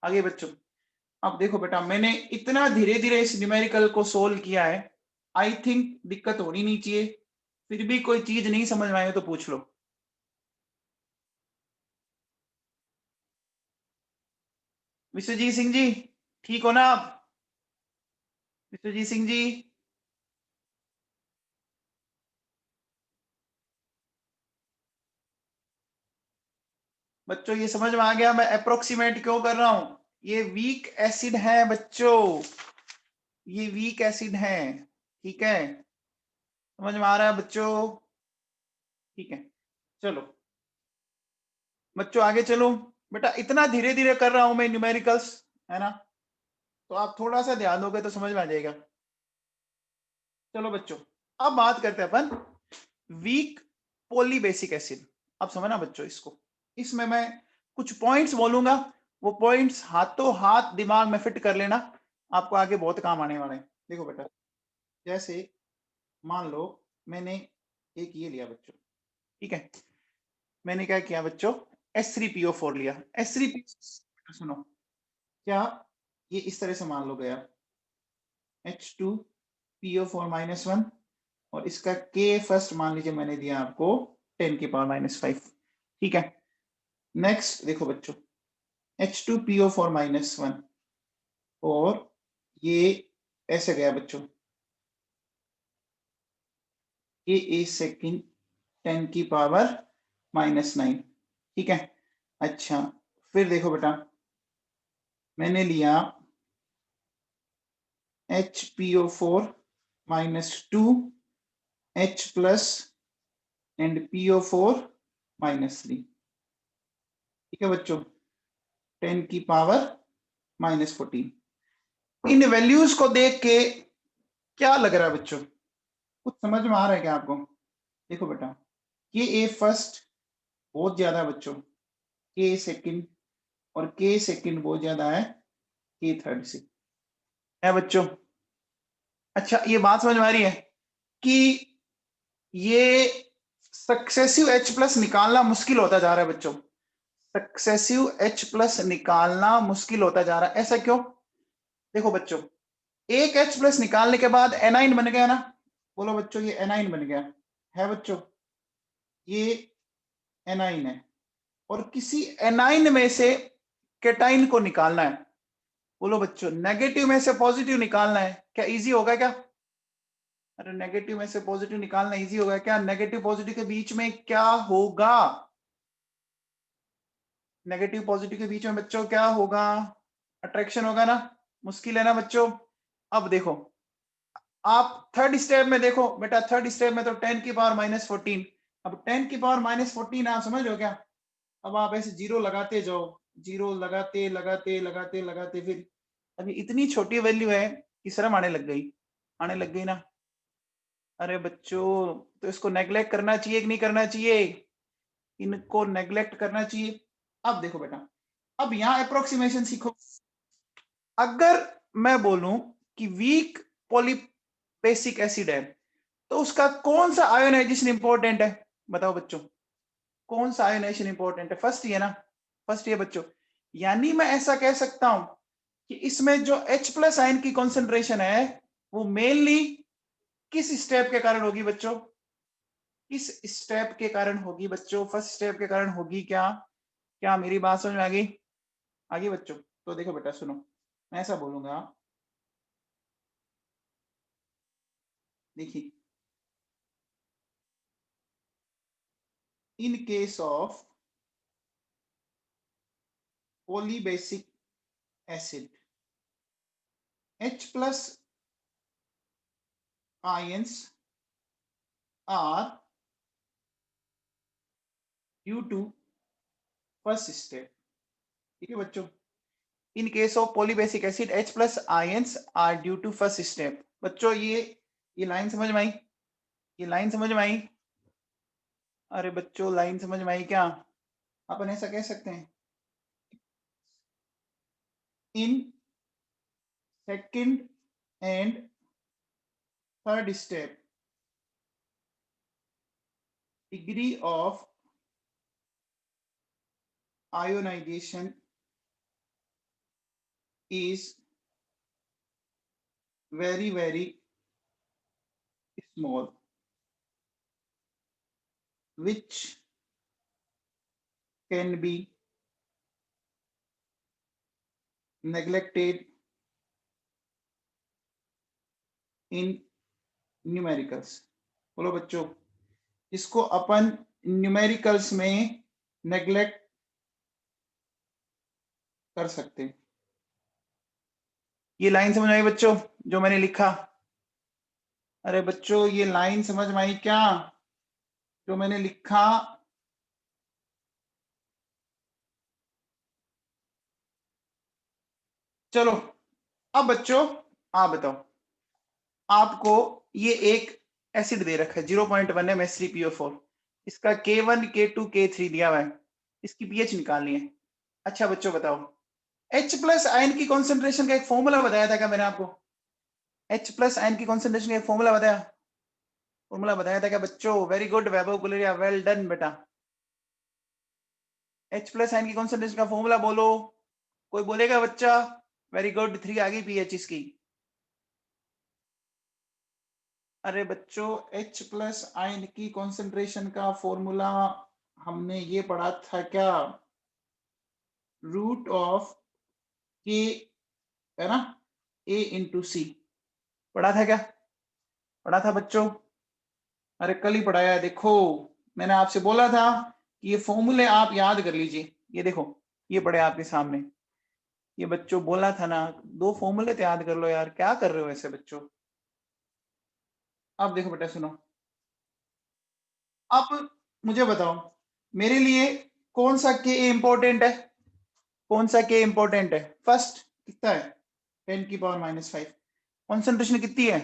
आ गई बच्चों। अब देखो बेटा, मैंने इतना धीरे धीरे इस न्यूमेरिकल को सोल्व किया है, आई थिंक दिक्कत होनी नहीं चाहिए। फिर भी कोई चीज नहीं समझ में आए तो पूछ लो। विश्वजीत सिंह जी, ठीक हो ना आप? विश्वजीत सिंह जी, बच्चों ये समझ में आ गया मैं अप्रोक्सीमेट क्यों कर रहा हूं? ये वीक एसिड है बच्चों, ये वीक एसिड है, ठीक है? समझ में आ रहा है बच्चों? ठीक है, चलो बच्चों आगे चलो। बेटा इतना धीरे धीरे कर रहा हूं मैं न्यूमेरिकल्स, है ना, तो आप थोड़ा सा ध्यान दोगे तो समझ में आ जाएगा। चलो बच्चों, अब बात करते हैं अपन वीक पॉलीबेसिक एसिड। अब समझना बच्चों इसको, इसमें मैं कुछ पॉइंट्स बोलूंगा, वो पॉइंट्स हाथों हाथ दिमाग में फिट कर लेना, आपको आगे बहुत काम आने वाले हैं। देखो बेटा, जैसे मान लो मैंने एक ये लिया बच्चों, ठीक है, मैंने क्या किया बच्चों, H3PO4 लिया। H3, सुनो, क्या ये इस तरह से मान लो गया H2PO4-1, और इसका K फर्स्ट मान लीजिए मैंने दिया आपको 10 की पावर -5, ठीक है। नेक्स्ट देखो बच्चों, H2PO4-1 और ये ऐसे गया बच्चों, ये ए सेकेंड 10 की पावर -9, ठीक है। अच्छा, फिर देखो बेटा, मैंने लिया HPO4-2 H plus and PO4-3, ठीक है बच्चों, 10 की पावर -14। इन वैल्यूज को देख के क्या लग रहा है बच्चों, कुछ समझ में आ रहा है क्या आपको? देखो बेटा, ये ए फर्स्ट बहुत ज्यादा है बच्चों, के सेकंड, और के सेकंड बहुत ज्यादा है के थर्ड से, है बच्चों? अच्छा ये बात समझ में आ रही है कि ये सक्सेसिव H प्लस निकालना मुश्किल होता जा रहा है बच्चों, सक्सेसिव H प्लस निकालना मुश्किल होता जा रहा है। ऐसा क्यों? देखो बच्चों, एक H प्लस निकालने के बाद एनाइन बन गया ना। बोलो बच्चों, ये एनाइन बन गया है बच्चों, ये एनाइन है, और किसी एनाइन में से केटाइन को निकालना है। बोलो बच्चों, नेगेटिव में से पॉजिटिव निकालना है, क्या इजी होगा क्या? अरे नेगेटिव में से पॉजिटिव निकालना इजी होगा क्या? नेगेटिव पॉजिटिव के बीच में क्या होगा? नेगेटिव पॉजिटिव के बीच में बच्चों क्या होगा? अट्रैक्शन होगा ना। मुश्किल है ना बच्चों? अब देखो, आप थर्ड स्टेप में देखो बेटा, थर्ड स्टेप में तो 10 की पावर -14, अब 10 की पावर -14 आप समझ रहे हो क्या? अब आप ऐसे जीरो लगाते जाओ, जीरो लगाते लगाते लगाते लगाते, फिर अभी इतनी छोटी वैल्यू है कि शर्म आने लग गई, आने लग गई ना। अरे बच्चों, तो इसको नेग्लेक्ट करना चाहिए कि नहीं करना चाहिए? इनको नेग्लेक्ट करना चाहिए। अब देखो बेटा, अब यहां अप्रोक्सीमेशन सीखो। अगर मैं बोलूं कि वीक पॉलीबेसिक एसिड है, तो उसका कौन सा आयोनाइजेशन इंपॉर्टेंट है? बताओ बच्चों, कौन सा आयोनाइजेशन इंपॉर्टेंट है? फर्स्ट ही है ना, फर्स्ट ही है बच्चों। यानी मैं ऐसा कह सकता हूं कि इसमें जो H+ आयन की कॉन्सेंट्रेशन है वो मेनली किस स्टेप के कारण होगी बच्चों? किस स्टेप के कारण होगी बच्चों? फर्स्ट स्टेप के कारण होगी क्या? क्या मेरी बात समझ में आ गई? आगे बच्चों, तो देखो बेटा सुनो, मैं ऐसा बोलूंगा, देखिए, in case of polybasic acid, H+ ions are due to first step। ठीक है बच्चों, in case of polybasic acid H+ ions are due to first step। बच्चों ये लाइन समझ में आई? ये लाइन समझ में आई? अरे बच्चों, लाइन समझ में आई क्या? अपन ऐसा कह सकते हैं, in second and third step degree of ionization is very very small, which can be neglected in numericals। बोलो बच्चों, इसको अपन न्यूमेरिकल्स में नेग्लेक्ट कर सकते हैं। ये लाइन समझ आई बच्चों जो मैंने लिखा? अरे बच्चों, ये लाइन समझ में आई क्या जो मैंने लिखा? चलो, अब बच्चों आप बताओ, आपको ये एक एसिड दे रखा है 0.1 M3PO4, इसका K1 K2 K3 दिया हुआ है, इसकी पीएच निकालनी है। अच्छा बच्चों बताओ, H+ आयन की कॉन्सेंट्रेशन का एक फॉर्मूला बताया था क्या मैंने आपको? H+ आयन की कॉन्सेंट्रेशन का एक फॉर्मूला बताया, फॉर्मूला बताया था क्या बच्चों? वेरी गुड वैभव गुलेरिया, वेल डन बेटा। H+ आयन की कॉन्सेंट्रेशन का फॉर्मूला बोलो, कोई बोलेगा बच्चा? वेरी गुड, 3 आ गई पीएच इसकी। अरे बच्चों, H+ आयन की कॉन्सेंट्रेशन का फॉर्मूला हमने ये पढ़ा था क्या? रूट ऑफ के, है ना, A/C, पढ़ा था क्या? पढ़ा था बच्चों? अरे कल ही पढ़ाया है। देखो, मैंने आपसे बोला था कि ये फॉर्मूले आप याद कर लीजिए। ये देखो, ये पढ़े आपके सामने। ये बच्चों बोला था ना, 2 फॉर्मूले तो याद कर लो यार, क्या कर रहे हो ऐसे बच्चों? अब देखो बेटा सुनो, अब मुझे बताओ, मेरे लिए कौन सा के इंपॉर्टेंट है? कौन सा के इंपॉर्टेंट है? फर्स्ट कितना है? 10⁻⁻5। कॉन्सेंट्रेशन कितनी है?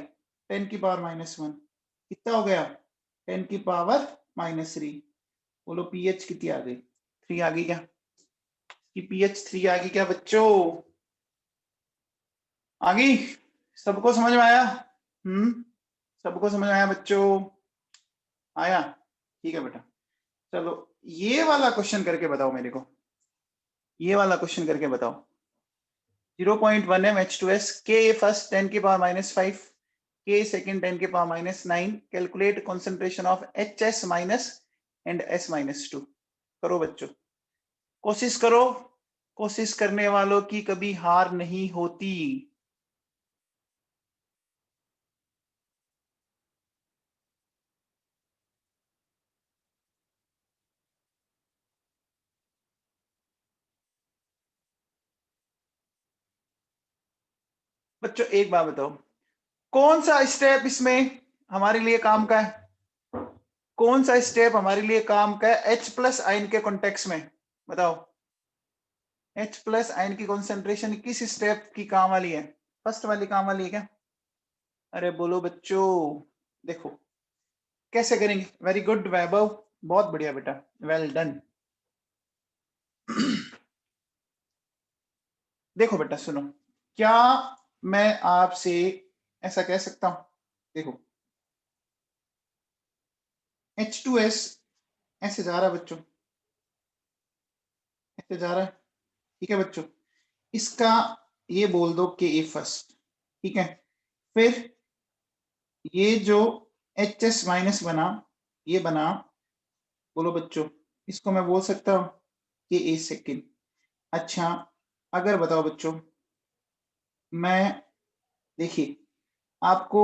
10⁻⁻1। कितना हो गया? 10⁻⁻3। बोलो पीएच कितनी आ गई? 3 आ गई क्या? कि पीएच 3 आ गई क्या बच्चों? आ गई? सबको समझ में आया? सबको समझ में आया बच्चों? आया? ठीक है बेटा, चलो ये वाला क्वेश्चन करके बताओ मेरे को, ये वाला क्वेश्चन करके बताओ। 0.1 M H2S, K first 10⁻⁻5, K second 10⁻⁻9, calculate concentration of HS- and S-2। करो बच्चों, कोशिश करो, कोशिश करने वालों की कभी हार नहीं होती। बच्चों एक बात बताओ, कौन सा स्टेप इसमें हमारे लिए काम का है? कौन सा स्टेप हमारे लिए काम का है H+ आयन के कॉन्टेक्स्ट में? बताओ, H+ आयन की कॉन्सेंट्रेशन किस स्टेप की काम वाली है? फर्स्ट वाली काम वाली है क्या? अरे बोलो बच्चों, देखो कैसे करेंगे? वेरी गुड वैभव, बहुत बढ़िया बेटा, वेल डन। देखो बेटा सुनो, क्या मैं आपसे ऐसा कह सकता हूं? देखो H2S ऐसे जा रहा है बच्चों, ऐसे जा रहा है, ठीक है बच्चों। इसका ये बोल दो कि ए फर्स्ट, ठीक है। फिर ये जो HS माइनस बना, ये बना, बोलो बच्चों, इसको मैं बोल सकता हूं कि ए सेकेंड। अच्छा अगर बताओ बच्चों, मैं देखिए आपको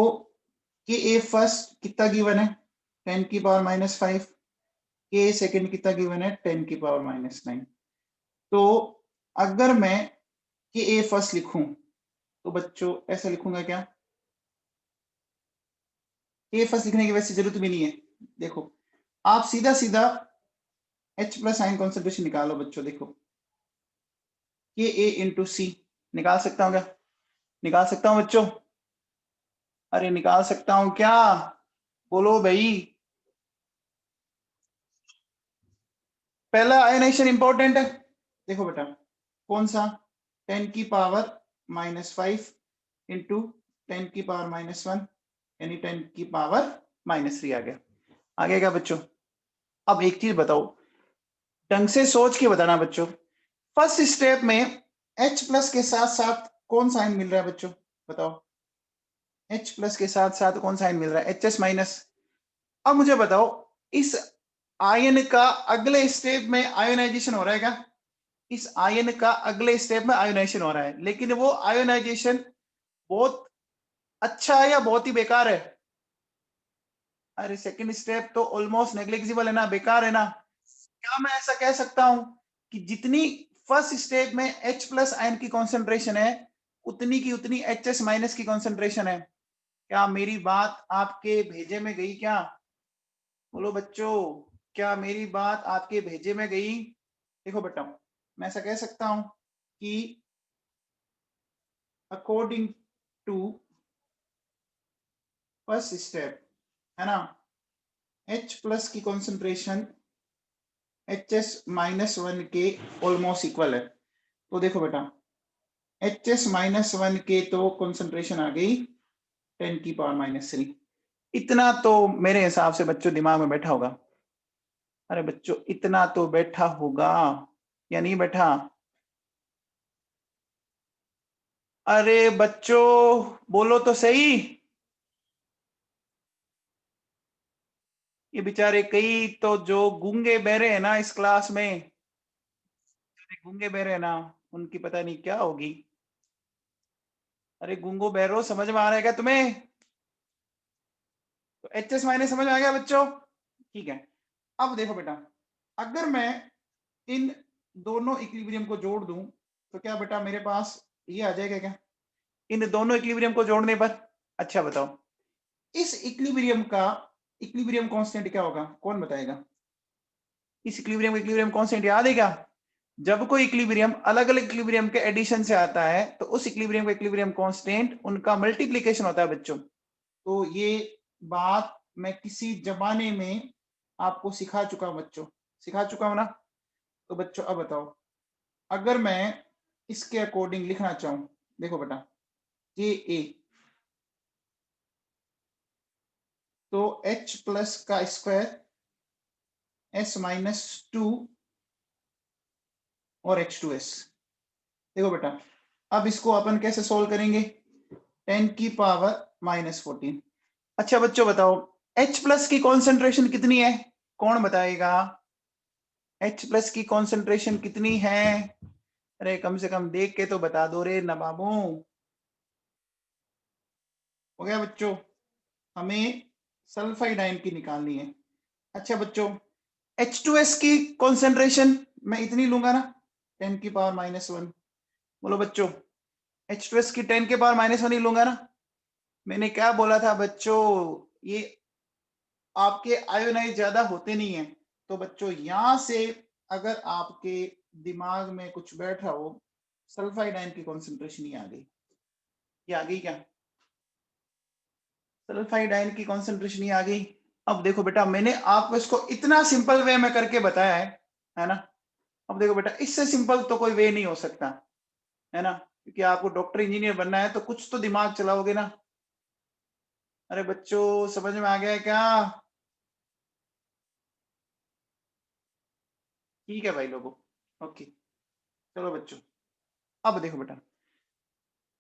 कि ए फर्स्ट कितना गिवन है 10 की पावर -5, के सेकेंड कितना गिवन है 10 की पावर -9। तो अगर मैं कि ए फर्स्ट लिखूं तो बच्चों ऐसा लिखूंगा क्या? ए फर्स्ट लिखने की वैसे जरूरत भी नहीं है। देखो आप सीधा सीधा H प्लस आयन कॉन्सेंट्रेशन निकालो बच्चों। देखो ये ए इंटू सी निकाल सकता हूँ क्या? निकाल सकता हूँ बच्चों? अरे निकाल सकता हूँ क्या? बोलो भाई। पहला आयनाइजेशन इंपॉर्टेंट है। देखो बेटा कौन सा, 10 की पावर -5 इंटू 10 की पावर -1 यानी 10 की पावर -3 आ गया। आ गया क्या बच्चों? अब एक चीज बताओ, ढंग से सोच के बताना बच्चों, फर्स्ट स्टेप में H प्लस के साथ साथ कौन सा आयन मिल रहा है बच्चों? बताओ H प्लस के साथ साथ कौन सा आयन मिल रहा है? HS minus. अब मुझे बताओ इस आयन का अगले स्टेप में आयोनाइजेशन हो रहा है क्या? इस आयन का अगले स्टेप में आयोनाइजेशन हो रहा है, लेकिन वो आयोनाइजेशन बहुत अच्छा है या बहुत ही बेकार है? अरे सेकंड स्टेप तो ऑलमोस्ट नेग्लिजिबल है ना, बेकार है ना। क्या मैं ऐसा कह सकता हूं कि जितनी फर्स्ट स्टेप में H प्लस आयन की कॉन्सेंट्रेशन है उतनी की उतनी HS माइनस की कॉन्सेंट्रेशन है? क्या मेरी बात आपके भेजे में गई क्या? बोलो बच्चों, क्या मेरी बात आपके भेजे में गई? देखो बेटा मैं ऐसा कह सकता हूं कि अकॉर्डिंग टू फर्स्ट स्टेप है ना, H प्लस की कॉन्सेंट्रेशन HS -1 के ऑलमोस्ट इक्वल है। तो देखो बेटा HS -1 के तो कॉन्सेंट्रेशन आ गई 10 की पावर -3। इतना तो मेरे हिसाब से बच्चों दिमाग में बैठा होगा। अरे बच्चों इतना तो बैठा होगा या नहीं बैठा? अरे बच्चों बोलो तो सही। ये बेचारे कई तो जो गूंगे बहरे हैं ना इस क्लास में, गूंगे बहरे हैं ना, उनकी पता नहीं क्या होगी। अरे गूंगो बहरो समझ में आ रहा है क्या तुम्हें? तो HS माइनस समझ में आ गया बच्चों? ठीक है। अब देखो बेटा अगर मैं इन दोनों इक्विलिब्रियम को जोड़ दूं तो क्या बेटा मेरे पास ये आ जाएगा क्या इन दोनों इक्विलिब्रियम को जोड़ने पर? अच्छा बताओ इस इक्विलिब्रियम का इक्विलिब्रियम कांस्टेंट क्या होगा, कौन बताएगा? इस इक्विलिब्रियम कांस्टेंट याद है क्या? जब कोई इक्विलिब्रियम अलग अलग इक्विलिब्रियम के एडिशन से आता है तो उस इक्विलिब्रियम का इक्विलिब्रियम कांस्टेंट उनका मल्टीप्लिकेशन होता है बच्चों। तो ये बात मैं किसी जमाने में आपको सिखा चुका हूं बच्चों, सिखा चुका हूं ना। तो बच्चों अब बताओ अगर मैं इसके अकॉर्डिंग लिखना चाहूं, देखो बेटा के ए, तो H प्लस का स्क्वायर S-2 और H2S। देखो बेटा अब इसको अपन कैसे सोल्व करेंगे? 10 की पावर -14। अच्छा बच्चों बताओ H प्लस की कॉन्सेंट्रेशन कितनी है, कौन बताएगा? H प्लस की कॉन्सेंट्रेशन कितनी है? अरे कम से कम देख के तो बता दो रे नवाबों। हो गया बच्चों, हमें सल्फाइड आयन की निकालनी है। अच्छा बच्चों H2S की कॉन्सेंट्रेशन मैं इतनी लूंगा ना 10 की पावर -1। बोलो बच्चों H2S की 10 के पावर -1 ही लूंगा ना? मैंने क्या बोला था बच्चों, ये आपके आयोनाइज ज्यादा होते नहीं है। तो बच्चों यहां से अगर आपके दिमाग में कुछ बैठा हो, सल्फाइड आयन की कॉन्सेंट्रेशन ही आ गई। ये आ गई क्या? सल्फाइड आयन की कॉन्सेंट्रेशन ही आ गई। अब देखो बेटा, मैंने आपको इसको इतना सिंपल वे में करके बताया है ना। अब देखो बेटा, इससे सिंपल तो कोई वे नहीं हो सकता, है ना, क्योंकि आपको डॉक्टर इंजीनियर बनना है तो कुछ तो दिमाग चलाओगे ना। अरे बच्चों, समझ में आ गया है क्या? ठीक है भाई लोगों, ओके। चलो बच्चों, अब देखो बेटा,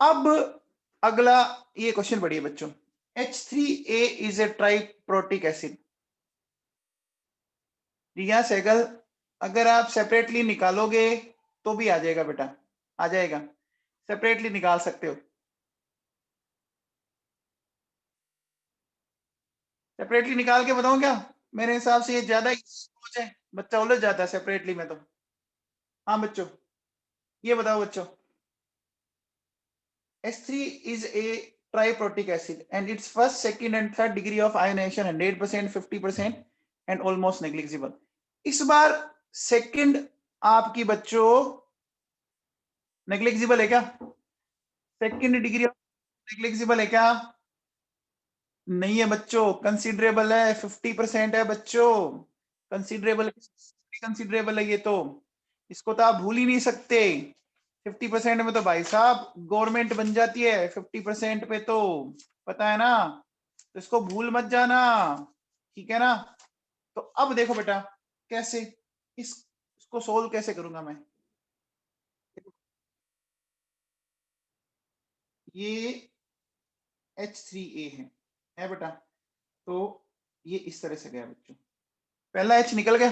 अब अगला ये क्वेश्चन बढ़िए बच्चों। H3A is a triprotic acid. Riya Sehgal, अगर आप सेपरेटली निकालोगे तो भी आ जाएगा बेटा, आ जाएगा, सेपरेटली निकाल सकते हो। सेपरेटली निकाल के बताऊं क्या? मेरे हिसाब से ये ज्यादा ही सोच है, बच्चा उलझ जाता है सेपरेटली में तो। हाँ बच्चों, ये बताओ बच्चों। H3 is a triprotic acid and its first, second and third degree of ionization 100%, 50% and almost negligible. इस बार सेकंड आपकी बच्चों नेग्लिजिबल है क्या? सेकंड डिग्री ऑफ नेग्लिजिबल है क्या? नहीं है बच्चों, कंसिडरेबल है, 50% है बच्चों, कंसिडरेबल, कंसिडरेबल है ये तो, इसको तो आप भूल ही नहीं सकते। 50% में तो भाई साहब गवर्नमेंट बन जाती है, 50% पे तो, पता है ना, तो इसको भूल मत जाना, ठीक है ना। तो अब देखो बेटा, कैसे इसको सोल्व कैसे करूंगा मैं। ये H3A है बेटा, तो ये इस तरह से गया बच्चों, पहला H निकल गया,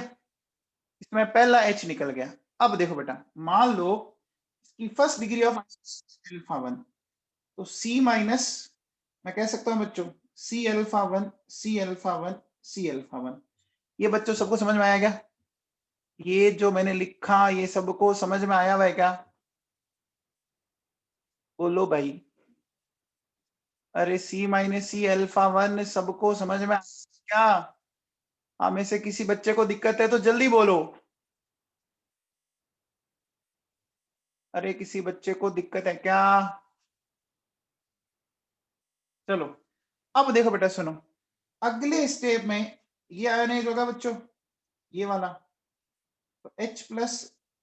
इसमें पहला H निकल गया। अब देखो बेटा, मान लो इसकी फर्स्ट डिग्री ऑफ अल्फा 1, तो C माइनस, मैं कह सकता हूं बच्चों C alpha 1, C alpha 1, C alpha 1। ये बच्चों सबको समझ में आया क्या? ये जो मैंने लिखा ये सबको समझ में आया हुआ है क्या? बोलो भाई। अरे C माइनस C अल्फा 1 सबको समझ में आया क्या? हमें से किसी बच्चे को दिक्कत है तो जल्दी बोलो। अरे किसी बच्चे को दिक्कत है क्या? चलो, अब देखो बेटा सुनो, अगले स्टेप में ये आयोनाइज होगा बच्चों, ये वाला, तो H प्लस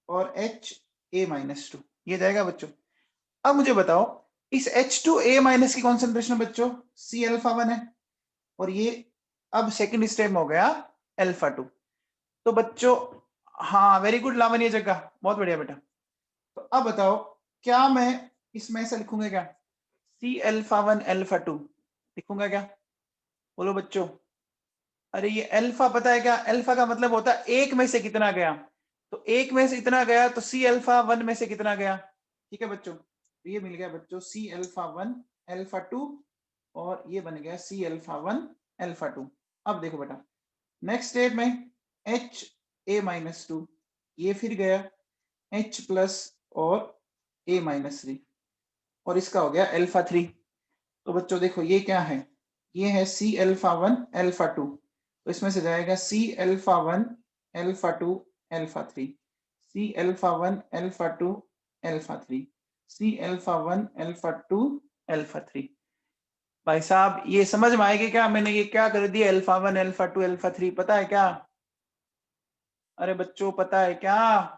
और HA-2 ये जाएगा बच्चों। अब मुझे बताओ, इस H2A माइनस की कॉन्सेंट्रेशन बच्चों C अल्फा 1 है, और ये अब सेकंड स्टेप में हो गया अल्फा 2। तो बच्चों, हाँ वेरी गुड लावण्य जगह, बहुत बढ़िया बेटा। तो अब बताओ, क्या मैं इसमें ऐसा लिखूंगा क्या, C अल्फा 1 अल्फा 2 लिखूंगा क्या? बोलो बच्चों। अरे ये अल्फा पता है क्या, अल्फा का मतलब होता है एक में से कितना गया, तो एक में से इतना गया तो C अल्फा 1 में से कितना गया, ठीक है बच्चों। तो ये मिल गया बच्चों C अल्फा 1 अल्फा 2, और ये बन गया C अल्फा 1 अल्फा 2। अब देखो बेटा, नेक्स्ट स्टेप में HA-2, ये फिर गया H प्लस और A-3, और इसका हो गया अल्फा 3। तो बच्चों देखो ये क्या है, ये है C अल्फा 1 अल्फा 2, तो इसमें से जाएगा C alpha 1 alpha 2 alpha 3, C alpha 1 alpha 2 alpha 3, C alpha 1 alpha 2 alpha 3। भाई साहब ये समझ में आएगी क्या, मैंने ये क्या कर दिया, अल्फा 1 अल्फा 2 अल्फा 3, पता है क्या? अरे बच्चों पता है क्या?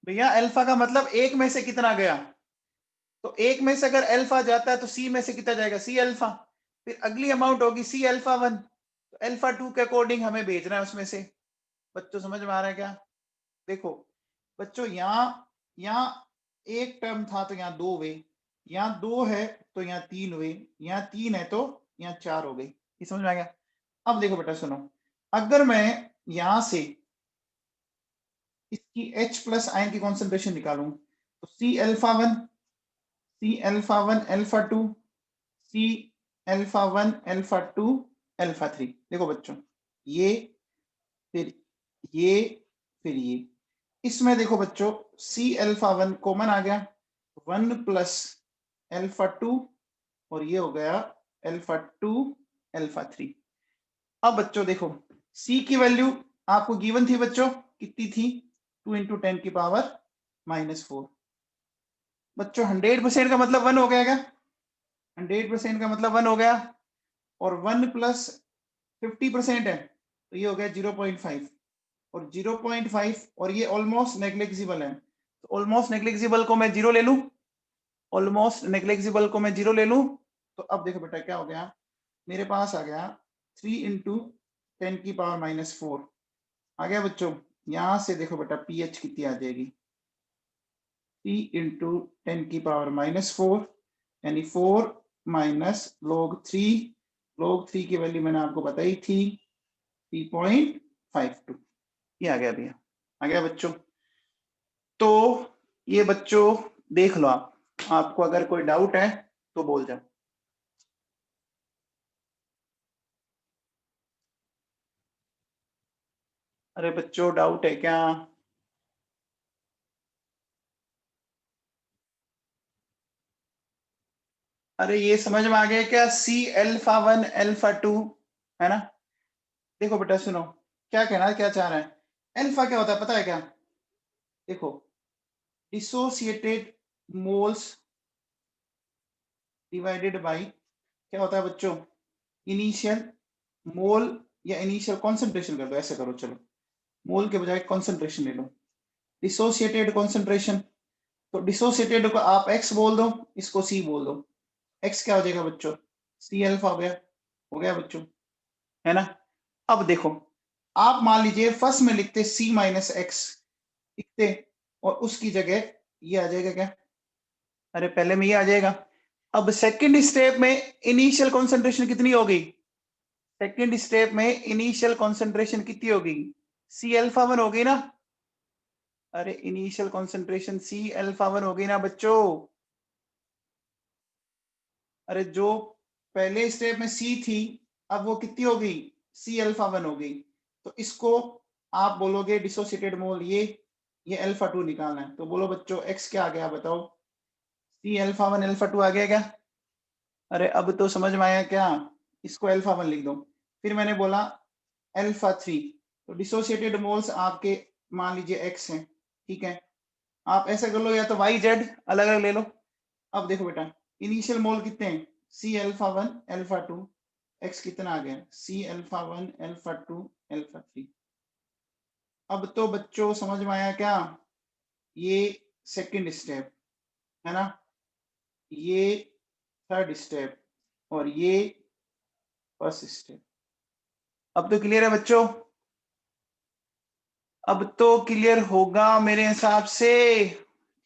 भैया अल्फा का मतलब एक में से कितना गया, तो एक में से अगर अल्फा जाता है तो सी में से कितना जाएगा, सी अल्फा, फिर अगली अमाउंट होगी सी अल्फा 1, तो अल्फा 2 के अकॉर्डिंग हमें भेजना है उसमें से। बच्चों समझ में आ रहा है क्या? देखो बच्चों, यहाँ एक टर्म था तो यहाँ दो हुए, यहाँ दो है तो यहाँ तीन हुए, यहाँ तीन है तो यहाँ चार हो गई, ये समझ में आ गया। अब देखो बेटा सुनो, अगर मैं यहां से इसकी H प्लस आयन की कॉन्सेंट्रेशन निकालूं, तो C alpha 1, C alpha 1 alpha 2, C alpha 1 alpha 2 alpha 3। देखो बच्चों, ये फिर ये फिर ये, इसमें देखो बच्चों C अल्फा 1 कॉमन आ गया, 1 प्लस अल्फा 2, और ये हो गया अल्फा 2 अल्फा 3। अब बच्चों देखो, C की वैल्यू आपको गिवन थी बच्चों, कितनी थी, 2 इंटू 10 की पावर -4। बच्चों 100% का मतलब 1 हो गया क्या? 100% का मतलब 1 हो गया। और 1 प्लस 50% है तो ये हो गया 0.5 और 0.5 और ये ऑलमोस्ट नेग्लिजिबल है, तो ऑलमोस्ट नेग्लिजिबल को मैं 0 ले लूं, ऑलमोस्ट नेग्लिजिबल को मैं 0 ले लूं, तो अब देखो बेटा क्या हो गया, मेरे पास आ गया 3 इंटू 10 की पावर -4 आ गया बच्चों। यहां से देखो बेटा पीएच कितनी आ जाएगी, 3 इंटू 10 की पावर -4 यानी 4 माइनस log 3 की वैल्यू मैंने आपको बताई थी 3.52, ये आ गया भैया, आ गया बच्चों। तो ये बच्चों देख लो आप, आपको अगर कोई डाउट है तो बोल जाओ। अरे बच्चों डाउट है क्या? अरे ये समझ में आ गया क्या, C α1 α2 है ना? देखो बेटा सुनो, क्या कहना क्या चाह रहा है, अल्फा क्या होता है पता है क्या? देखो डिसोसिएटेड मोल्स डिवाइडेड बाय क्या होता है बच्चों, इनिशियल मोल या इनिशियल कॉन्सेंट्रेशन कर दो, ऐसे करो चलो, मोल के बजाय कॉन्सेंट्रेशन ले लो, डिसोसिएटेड कॉन्सेंट्रेशन, तो डिसोसिएटेड को आप x बोल दो, इसको c बोल दो, x क्या हो जाएगा बच्चों, C अल्फा हो गया बच्चों, है ना? अब देखो आप मान लीजिए फर्स्ट में लिखते C माइनस एक्स लिखते और उसकी जगह ये आ जाएगा क्या, अरे पहले में ये आ जाएगा। अब सेकंड स्टेप में इनिशियल कॉन्सेंट्रेशन कितनी होगी, सेकंड स्टेप में इनिशियल कॉन्सेंट्रेशन कितनी होगी, C अल्फा 1 होगी ना, अरे इनिशियल कॉन्सेंट्रेशन C अल्फा 1 होगी ना बच्चों, अरे जो पहले स्टेप में C थी अब वो कितनी होगी, C अल्फा 1 होगी, तो इसको आप बोलोगे डिसोसिएटेड मोल, ये अल्फा 2 निकालना है, तो बोलो बच्चों x क्या आ गया बताओ, C अल्फा 1 अल्फा 2 आ गया क्या? अरे अब तो समझ में आया क्या, इसको अल्फा 1 लिख दो, फिर मैंने बोला अल्फा 3, तो डिसोसिएटेड मोल्स आपके मान लीजिए x हैं, ठीक है, आप ऐसा कर लो या तो y z अलग अलग ले लो। अब देखो बेटा इनिशियल मोल कितने हैं, C अल्फा 1 अल्फा 2, x कितना आ गया, C अल्फा 1 अल्फा 2 अल्फा 3। अब तो बच्चों समझ में आया क्या, ये सेकंड स्टेप है ना, ये थर्ड स्टेप और ये फर्स्ट स्टेप, अब तो क्लियर है बच्चों, अब तो क्लियर होगा मेरे हिसाब से,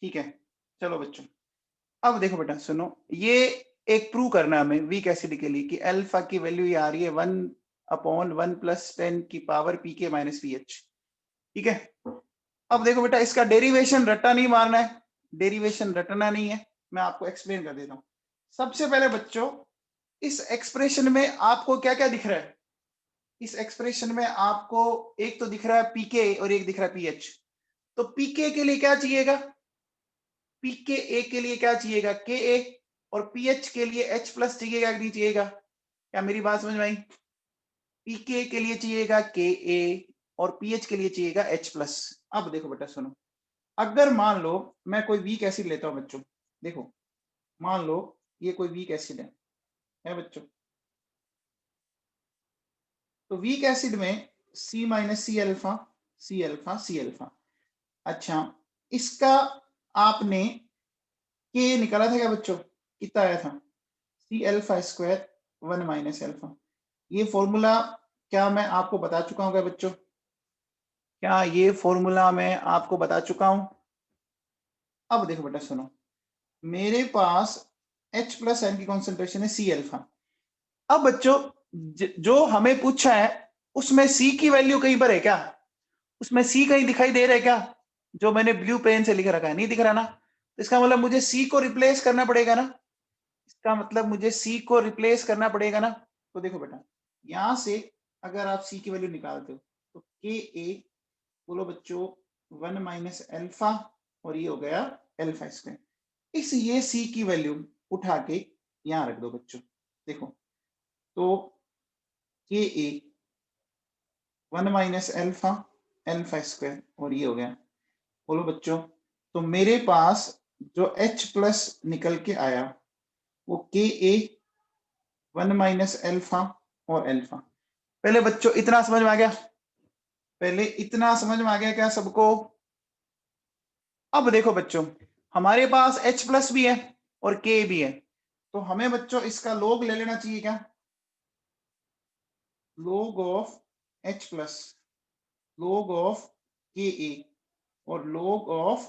ठीक है। चलो बच्चों अब देखो बेटा सुनो, ये एक प्रूव करना है हमें वीक एसिड के लिए कि अल्फा की वैल्यू ये आ रही है 1/1 + 10 की पावर pk - pH, ठीक है। अब देखो बेटा इसका डेरिवेशन रट्टा नहीं मारना है, डेरिवेशन रटना नहीं है, मैं आपको एक्सप्लेन कर देता हूं। सबसे पहले बच्चों इस एक्सप्रेशन में आपको क्या क्या दिख रहा है, इस एक्सप्रेशन में आपको एक तो दिख रहा है पीके और एक दिख रहा है पीएच, तो पीके के लिए क्या चाहिएगा, पीके ए के लिए क्या चाहिएगा के ए, और पीएच के लिए एच प्लस चाहिएगा कि नहीं चाहिएगा, क्या मेरी बात समझ में आई? पीके के लिए चाहिएगा के ए और पीएच के लिए चाहिएगा एच प्लस। अब देखो बेटा सुनो, अगर मान लो मैं कोई वीक एसिड लेता हूं बच्चों, देखो मान लो ये कोई वीक एसिड है बच्चों, तो वीक एसिड में C minus C alpha C alpha C alpha, अच्छा इसका आपने के निकाला था क्या बच्चों, कितना आया था, C alpha square 1 minus alpha, ये फॉर्मूला क्या मैं आपको बता चुका हूँ क्या बच्चों, क्या ये फॉर्मूला मैं आपको बता चुका हूं? अब देखो बेटा सुनो, मेरे पास H प्लस एन की कॉन्सेंट्रेशन है C अल्फा, अब बच्चों जो हमें पूछा है उसमें C की वैल्यू कहीं पर है क्या, उसमें C कहीं दिखाई दे रहा है क्या, जो मैंने ब्लू पेन से लिख रखा है नहीं दिख रहा ना, इसका मतलब मुझे C को रिप्लेस करना पड़ेगा ना, इसका मतलब मुझे C को रिप्लेस करना पड़ेगा ना। तो देखो बेटा यहां से अगर आप C की वैल्यू निकालते हो तो के ए बोलो बच्चों 1 माइनस अल्फा और ये हो गया अल्फा स्क्वायर, इस ये C की वैल्यू उठा के यहां रख दो बच्चों, देखो तो के ए 1 माइनस अल्फा अल्फा स्क्वायर और ये हो गया, बोलो बच्चों तो मेरे पास जो H प्लस निकल के आया वो के ए 1 माइनस एल्फा और एल्फा। पहले बच्चों इतना समझ में आ गया? पहले इतना समझ में आ गया क्या सबको? अब देखो बच्चों, हमारे पास H प्लस भी है और K भी है, तो हमें बच्चों इसका लोग ले लेना चाहिए क्या? log of H plus, log of Ka और log of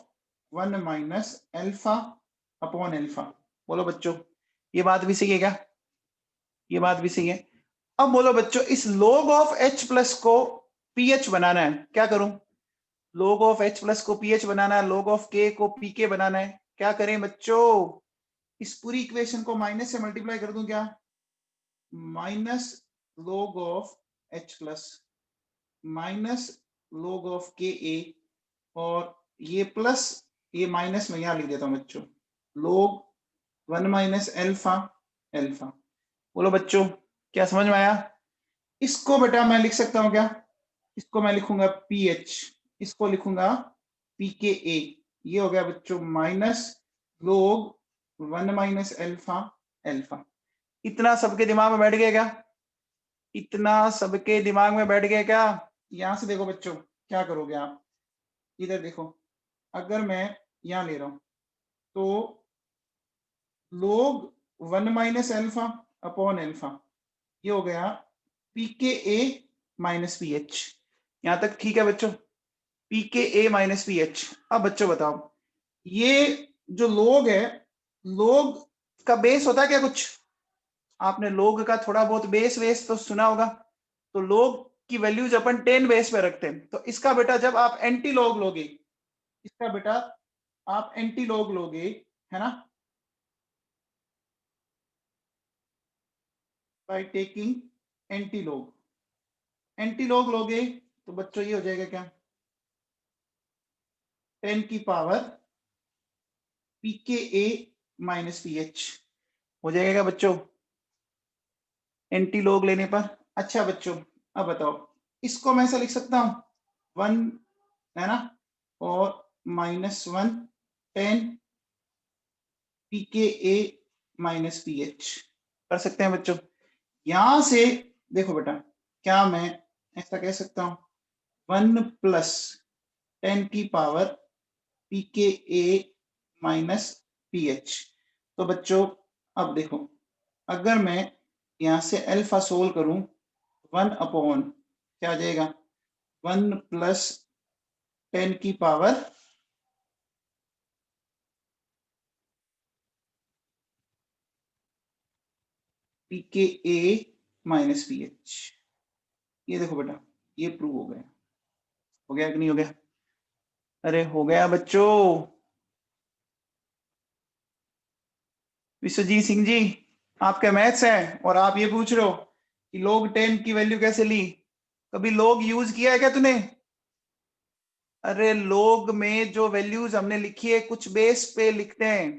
1 minus alpha upon alpha. बोलो बच्चों, ये बात भी सही है क्या? ये बात भी सही है। अब बोलो बच्चों, इस log ऑफ H प्लस को PH बनाना है, क्या करूं? log ऑफ H प्लस को PH बनाना है, log ऑफ K को PK बनाना है, क्या करें बच्चों? इस पूरी इक्वेशन को माइनस से मल्टीप्लाई कर दूं क्या? Minus log of H plus minus log of Ka और ये प्लस ये माइनस में यहां लिख देता हूं बच्चों, log 1 माइनस एल्फा एल्फा। बोलो बच्चों, क्या समझ में आया? इसको बेटा मैं लिख सकता हूं क्या? इसको मैं लिखूंगा PH, इसको लिखूंगा PKA। ये हो गया बच्चों minus log 1 minus alpha alpha. इतना सबके दिमाग में बैठ गया क्या? इतना सबके दिमाग में बैठ गया क्या? यहां से देखो बच्चों, क्या करोगे आप? इधर देखो, अगर मैं यहां ले रहा हूं तो log 1 minus alpha upon alpha, ये हो गया PKA माइनस PH। यहां तक ठीक है बच्चों? PKA minus PH। अब बच्चों बताओ, ये जो log है, log का बेस होता है क्या कुछ? आपने log का थोड़ा बहुत बेस तो सुना होगा। तो log की वैल्यूज अपन 10 बेस पे रखते हैं, तो इसका बेटा जब आप एंटी log लोगे, इसका बेटा आप एंटी log लोगे, है ना, by taking anti log, anti log लोगे तो बच्चों ये हो जाएगा क्या? 10 की पावर PKA माइनस PH हो जाएगा क्या बच्चों एंटी log लेने पर? अच्छा बच्चों, अब बताओ, इसको मैं ऐसा लिख सकता हूं 1, है ना, और -1 10 PKA माइनस PH कर सकते हैं बच्चों? यहां से देखो बेटा, क्या मैं ऐसा कह सकता हूं 1 प्लस 10 की पावर PKA माइनस PH। तो बच्चों अब देखो, अगर मैं यहां से अल्फा सोल्व करूं 1 अपॉन क्या आ जाएगा 1 प्लस 10 की पावर PKA माइनस PH। ये देखो बेटा, ये प्रूव हो गया। हो गया कि नहीं हो गया? अरे हो गया बच्चों। विश्वजीत सिंह जी, आपके मैथ्स है और आप ये पूछ रहे हो कि log 10 की वैल्यू कैसे ली? कभी log यूज किया है क्या तूने? अरे log में जो वैल्यूज हमने लिखी है कुछ बेस पे लिखते हैं,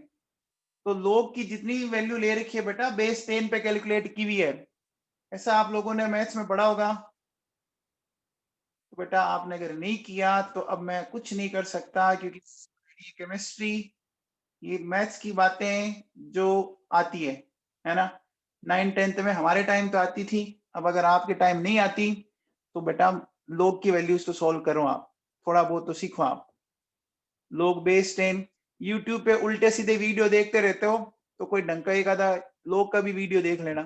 तो log की जितनी वैल्यू ले रखी है बेटा बेस 10 पे कैलकुलेट की हुई है। ऐसा आप लोगों ने मैथ्स में पढ़ा होगा। तो बेटा आपने अगर नहीं किया तो अब मैं कुछ नहीं कर सकता, क्योंकि ये केमिस्ट्री, ये मैथ्स की बातें जो आती है ना, 9th-10th में हमारे टाइम तो आती थी। अब अगर आपके टाइम नहीं आती तो बेटा log की वैल्यूज तो सॉल्व करो आप, थोड़ा बहुत तो सीखो आप। log बेस 10 यूट्यूब पे उल्टे सीधे वीडियो देखते रहते हो, तो कोई ढंग का एक आधा log का भी वीडियो देख लेना,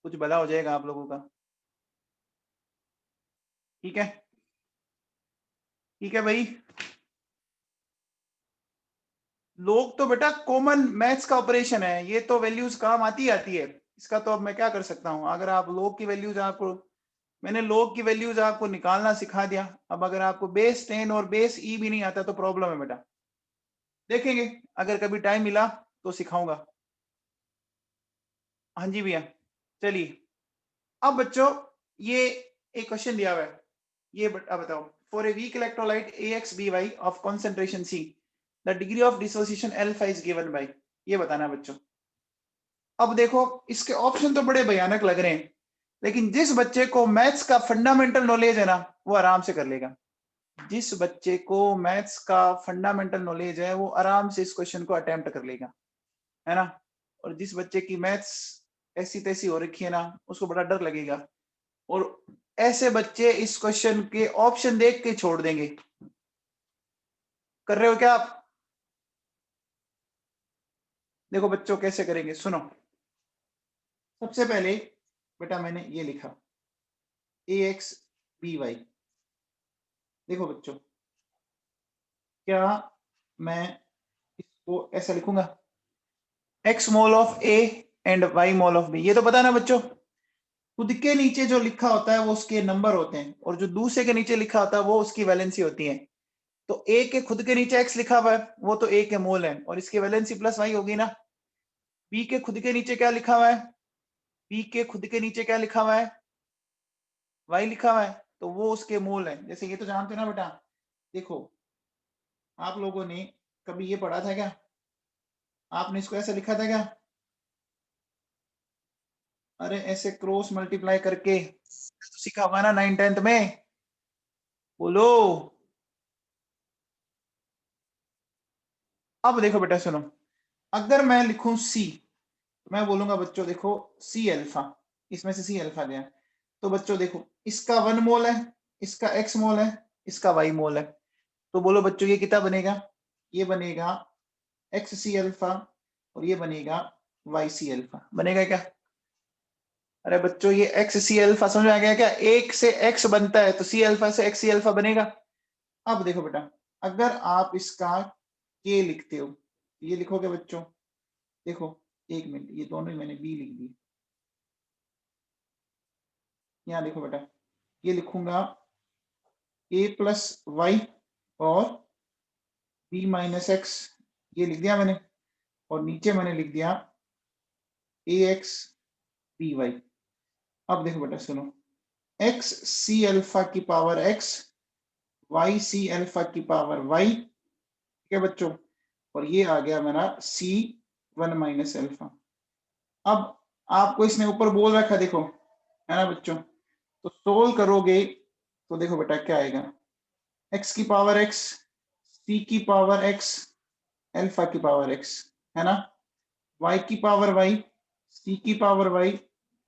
कुछ भला हो जाएगा आप लोगों का। ठीक है? ठीक है भाई। log तो बेटा कॉमन मैथ्स का ऑपरेशन है, ये तो वैल्यूज काम आती है। इसका तो अब मैं क्या कर सकता हूँ? अगर आप log की वैल्यूज आपको, मैंने log की वैल्यूज आपको निकालना सिखा दिया। अब अगर आपको बेस 10 और बेस ई भी नहीं आता तो प्रॉब्लम है बेटा। देखेंगे, अगर कभी टाइम मिला तो सिखाऊंगा। हाँ जी भैया, चलिए। अब बच्चों, ये एक क्वेश्चन दिया हुआ है, ये बताओ, for a weak electrolyte AXBY of concentration C, the degree of dissociation alpha is given by, ये बताना है बच्चों। अब देखो, इसके ऑप्शन तो बड़े भयानक लग रहे हैं, लेकिन जिस बच्चे को मैथ्स का फंडामेंटल नॉलेज है ना, वो आराम से कर लेगा। जिस बच्चे को मैथ्स का फंडामेंटल नॉलेज है वो आराम से इस क्वेश्चन को अटेम्प्ट कर लेगा, है ना। और जिस बच्चे की मैथ्स ऐसी तैसी हो रखी है ना, उसको बड़ा डर लगेगा। और ऐसे बच्चे इस क्वेश्चन के ऑप्शन देख के छोड़ देंगे। कर रहे हो क्या आप? देखो बच्चों कैसे करेंगे, सुनो। सबसे पहले बेटा मैंने ये लिखा ax by। देखो बच्चों, क्या मैं इसको ऐसा लिखूंगा, x mole of a and y mole of b, ये तो पता है ना बच्चों। खुद के नीचे जो लिखा होता है वो उसके नंबर होते हैं, और जो दूसरे के नीचे लिखा होता है वो उसकी वैलेंसी होती है। तो a के खुद के नीचे x लिखा हुआ है, वो तो a के मोल है, और इसकी वैलेंसी प्लस y होगी ना। b के खुद के नीचे क्या लिखा हुआ है, b के खुद के नीचे क्या लिखा हुआ है, y लिखा हुआ है, तो वो उसके मोल है। जैसे ये तो जानते हो ना बेटा, देखो आप लोगों ने कभी ये पढ़ा था क्या, आपने इसको ऐसे लिखा था क्या, अरे ऐसे क्रॉस मल्टीप्लाई करके तो सीखा हुआ ना 9th-10th में, बोलो। अब देखो बेटा सुनो, अगर मैं लिखूं सी, मैं बोलूंगा बच्चों देखो सी अल्फा, इसमें से सी अल्फा गया, तो बच्चों देखो इसका 1 मोल है, इसका x मोल है, इसका y मोल है। तो बोलो बच्चों ये कितना बनेगा, ये बनेगा एक्स सी अल्फा, और ये बनेगा वाई सी अल्फा। बनेगा क्या? अरे बच्चों ये एक्स सी अल्फा समझ में आ गया क्या, एक से एक्स बनता है तो सी अल्फा से एक्स सी अल्फा बनेगा। अब देखो बेटा, अगर आप इसका के लिखते हो, ये लिखोगे बच्चों, देखो एक मिनट, ये दोनों ही मैंने बी लिख दी। यहाँ देखो बेटा, ये लिखूंगा ए प्लस वाई और बी माइनस एक्स, ये लिख दिया मैंने, और नीचे मैंने लिख दिया ए एक्स बी वाई। अब देखो बेटा सुनो, एक्स सी अल्फा की power x, y C alpha की पावर वाई, ठीक है बच्चों, और ये आ गया मेरा सी 1 माइनस अल्फा। अब आपको इसने ऊपर बोल रखा देखो, है ना बच्चों, तो सोल्व करोगे तो देखो बेटा क्या आएगा, एक्स की पावर एक्स, सी की पावर एक्स, अल्फा की पावर एक्स, है ना, y की पावर y, c की पावर y,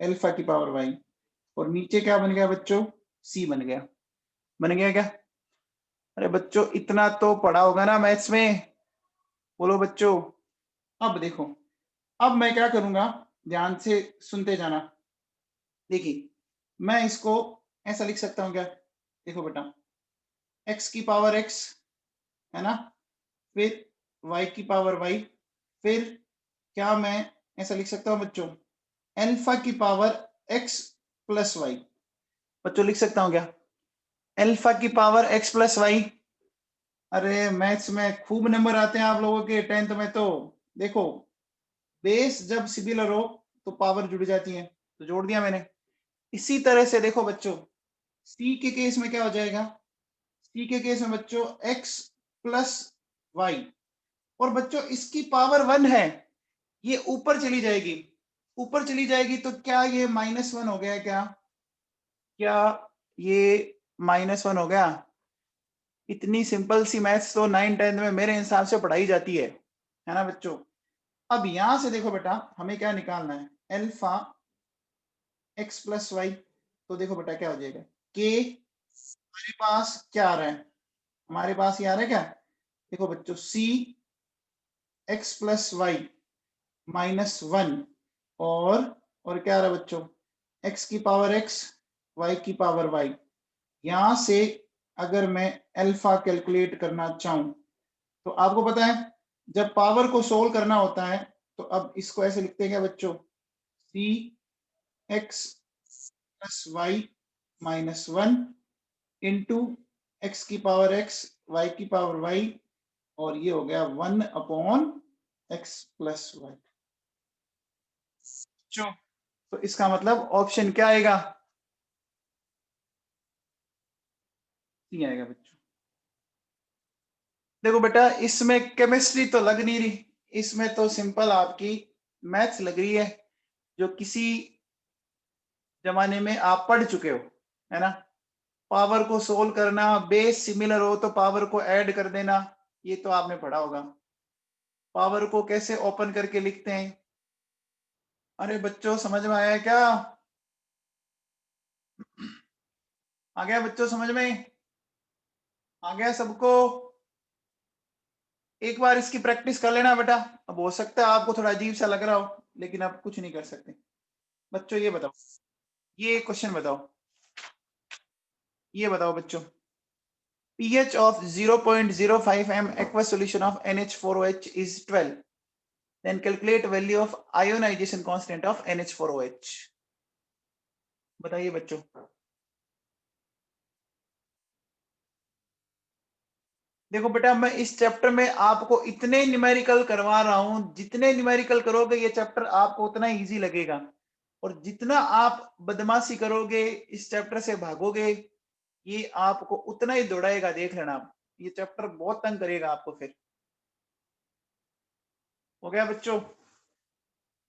अल्फा की पावर y, और नीचे क्या बन गया बच्चों, c बन गया। बन गया क्या? अरे बच्चों इतना तो पढ़ा होगा ना मैथ्स में, बोलो बच्चों। अब देखो, अब मैं क्या करूंगा, ध्यान से सुनते जाना। देखिए मैं इसको ऐसा लिख सकता हूं क्या, देखो बेटा x की पावर x, है ना, फिर y की पावर y, फिर क्या मैं ऐसा लिख सकता हूं बच्चों, अल्फा की पावर x प्लस वाई। बच्चों लिख सकता हूं क्या, अल्फा की पावर x प्लस वाई। अरे मैथ्स में खूब नंबर आते हैं आप लोगों के 10th में, तो देखो बेस जब सिमिलर हो तो पावर जुड़ जाती है, तो जोड़ दिया मैंने। इसी तरह से देखो बच्चों, सी के केस में क्या हो जाएगा, सी के केस में बच्चों x प्लस वाई, और बच्चों इसकी पावर 1 है, ये ऊपर चली जाएगी, ऊपर चली जाएगी तो क्या ये -1 हो गया, क्या क्या ये -1 हो गया। इतनी सिंपल सी मैथ्स तो 9th-10th में मेरे हिसाब से पढ़ाई जाती है ना बच्चों। अब यहां से देखो बेटा हमें क्या निकालना है, अल्फा x प्लस वाई, तो देखो बेटा क्या हो जाएगा, के हमारे पास क्या आ रहा है, हमारे पास ये आ रहा है क्या, देखो बच्चों सी एक्स प्लस वाई -1, और क्या आ रहा है बच्चों, x की पावर x, y की पावर y। यहां से अगर मैं अल्फा कैलकुलेट करना चाहूं, तो आपको पता है जब पावर को सोल्व करना होता है तो अब इसको ऐसे लिखते हैं क्या बच्चों, c x plus y -1 into x की पावर एक्स, वाई की पावर वाई, और ये हो गया 1 अपॉन एक्स प्लस वाई। तो इसका मतलब ऑप्शन क्या आएगा, सी आएगा बच्चों। देखो बेटा इसमें केमिस्ट्री तो लग नहीं रही, इसमें तो सिंपल आपकी मैथ्स लग रही है, जो किसी जमाने में आप पढ़ चुके हो, है ना। पावर को सोल्व करना, बेस सिमिलर हो तो पावर को ऐड कर देना, ये तो आपने पढ़ा होगा। पावर को कैसे ओपन करके लिखते हैं, अरे बच्चों समझ में आया क्या? आ गया बच्चों समझ में? आ गया सबको? एक बार इसकी प्रैक्टिस कर लेना बेटा। अब हो सकता है आपको थोड़ा अजीब सा लग रहा हो, लेकिन आप कुछ नहीं कर सकते। बच्चों ये बताओ, ये क्वेश्चन बताओ, ये बताओ बच्चों, pH of 0.05 m aqueous solution of NH4OH is 12. Then calculate value of ionization constant of NH4OH. बताइए बच्चों। देखो बेटा, मैं इस चैप्टर में आपको इतने न्यूमेरिकल करवा रहा हूं, जितने न्यूमेरिकल करोगे ये चैप्टर आपको उतना इजी लगेगा, और जितना आप बदमाशी करोगे, इस चैप्टर से भागोगे, ये आपको उतना ही दौड़ाएगा। देख लेना आप, ये चैप्टर बहुत तंग करेगा आपको फिर। हो गया बच्चों?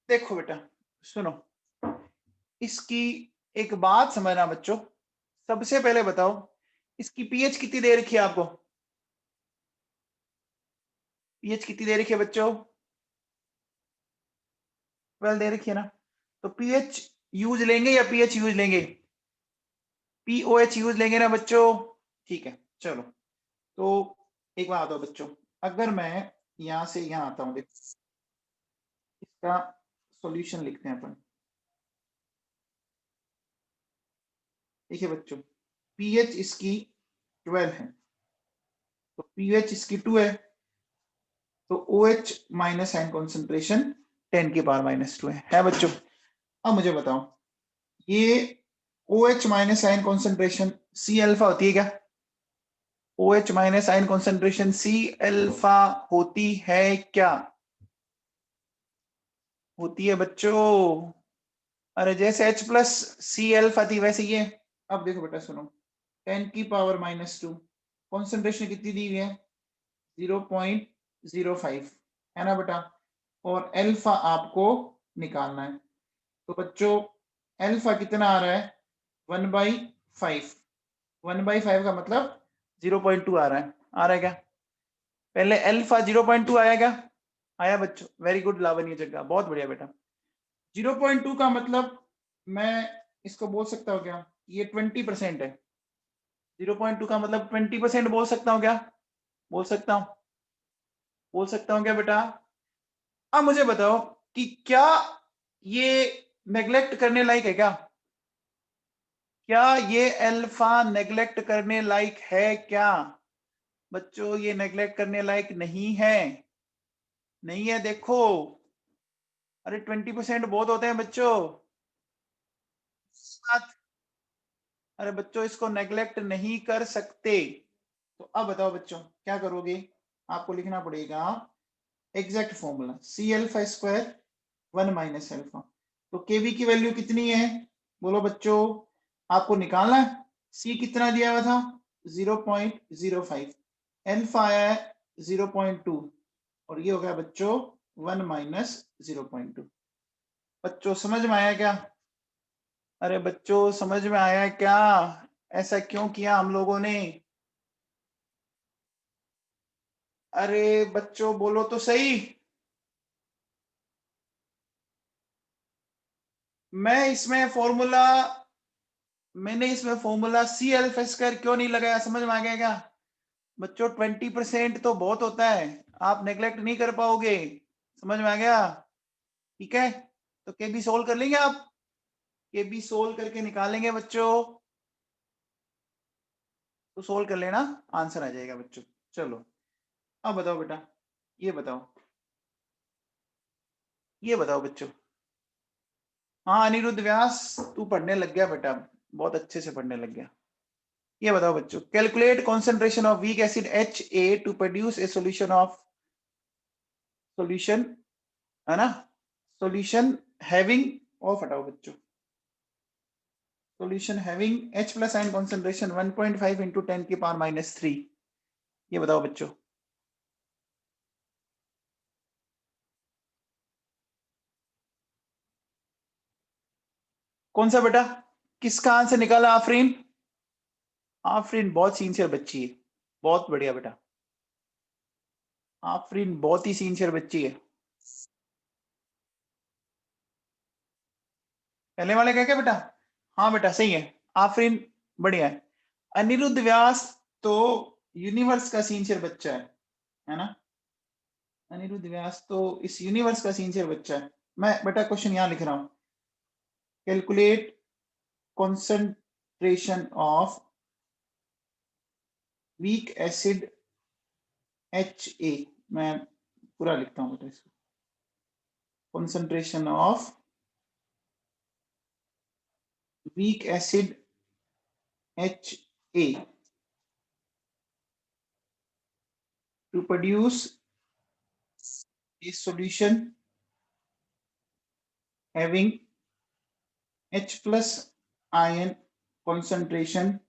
देखो बेटा सुनो, इसकी एक बात समझना बच्चों। सबसे पहले बताओ, इसकी पीएच कितनी दे रखी है आपको? पीएच कितनी दे रखी है बच्चों? 12 दे रखी है ना? तो पीएच यूज लेंगे या पीएच यूज लेंगे? पीओएच यूज लेंगे ना बच्चों? ठीक है चलो। तो एक बात बताओ बच्चों, अगर मैं यहां से यहां आता हूं, देखो इसका सॉल्यूशन लिखते हैं अपन। देखिए बच्चों, पीएच इसकी 12 है, तो पीएच इसकी 2 है, तो OH माइनस आयन कॉन्सेंट्रेशन 10 की पावर -2 है बच्चों। अब मुझे बताओ, ये OH minus ion concentration C alpha होती है क्या? OH minus ion concentration C alpha होती है क्या? होती है बच्चों। अरे जैसे H प्लस C अल्फा थी वैसे ये। अब देखो बेटा सुनो, 10 की पावर -2, कॉन्सेंट्रेशन कितनी दी हुई है? 0.05 है ना बेटा, और अल्फा आपको निकालना है। तो बच्चों अल्फा कितना आ रहा है? 1/5। 1/5 का मतलब 0.2 आ रहा है। आ रहा है क्या? पहले अल्फा 0.2 आया क्या? आया बच्चों, वेरी गुड लावण्य जग्गा, बहुत बढ़िया बेटा। 0.2 का मतलब मैं इसको बोल सकता हूँ क्या? ये 20% है। 0.2 का मतलब 20% बोल सकता हूँ क्या? बोल सकता हूँ? बोल सकता हूँ क्या बेटा? अब मुझे बताओ कि क्या ये नेग्लेक्ट करने लायक है क्या? क्या ये अल्फा नेग्लेक्ट करने लायक है क्या? बच्चों ये नेग्लेक्ट करने लायक नहीं है। नहीं है देखो। अरे 20% बहुत होते हैं बच्चों। अरे बच्चों इसको नेग्लेक्ट नहीं कर सकते। तो अब बताओ बच्चों क्या करोगे? आपको लिखना पड़ेगा exact formula, C alpha square 1 minus alpha. तो केवी की वैल्यू कितनी है? बोलो बच्चों, आपको निकालना है। सी कितना दिया हुआ था? 0.05, अल्फा आया है 0.2, और ये हो गया बच्चों 1 माइनस 0.2। बच्चों समझ में आया क्या? अरे बच्चों समझ में आया क्या? ऐसा क्यों किया हम लोगों ने? अरे बच्चों बोलो तो सही। मैंने इसमें फॉर्मूला सी अल्फा स्क्वायर क्यों नहीं लगाया? समझ में आ गया क्या? बच्चों 20% तो बहुत होता है, आप नेग्लेक्ट नहीं कर पाओगे। समझ में आ गया? ठीक है, तो केबी सोल्व कर लेंगे आप? केबी सोल्व करके निकालेंगे बच्चों, तो सोल्व कर लेना, आंसर आ जाएगा बच्चों। चलो अब बताओ बेटा, ये बताओ, ये बताओ बच्चों। हाँ अनिरुद्ध व्यास, तू पढ़ने लग गया बेटा, बहुत अच्छे से पढ़ने लग गया। ये बताओ बच्चों, calculate concentration of weak acid HA to produce a solution of solution, है ना, सॉल्यूशन हैविंग, ऑफ हटाओ बच्चों, solution having H plus ion concentration 1.5 into 10 की पावर -3। ये बताओ बच्चों। कौन सा बेटा? किसका आंसर निकाला आफरीन? आफरीन बहुत सिंसियर बच्ची है, बहुत बढ़िया बेटा। आफरीन बहुत ही सिंसियर बच्ची है। पहले वाले क्या क्या बेटा? हाँ बेटा सही है, आफरीन, बढ़िया है। अनिरुद्ध व्यास तो यूनिवर्स का सिंसियर बच्चा है ना? अनिरुद्ध व्यास तो इस यूनिवर्स का सिंसियर बच्चा है। मैं बेटा क्वेश्चन यहाँ लिख रहा हूँ, calculate concentration of weak acid HA, मैं पूरा लिखता हूँ बेटा इसको, concentration of weak acid HA to produce a solution having H plus ion concentration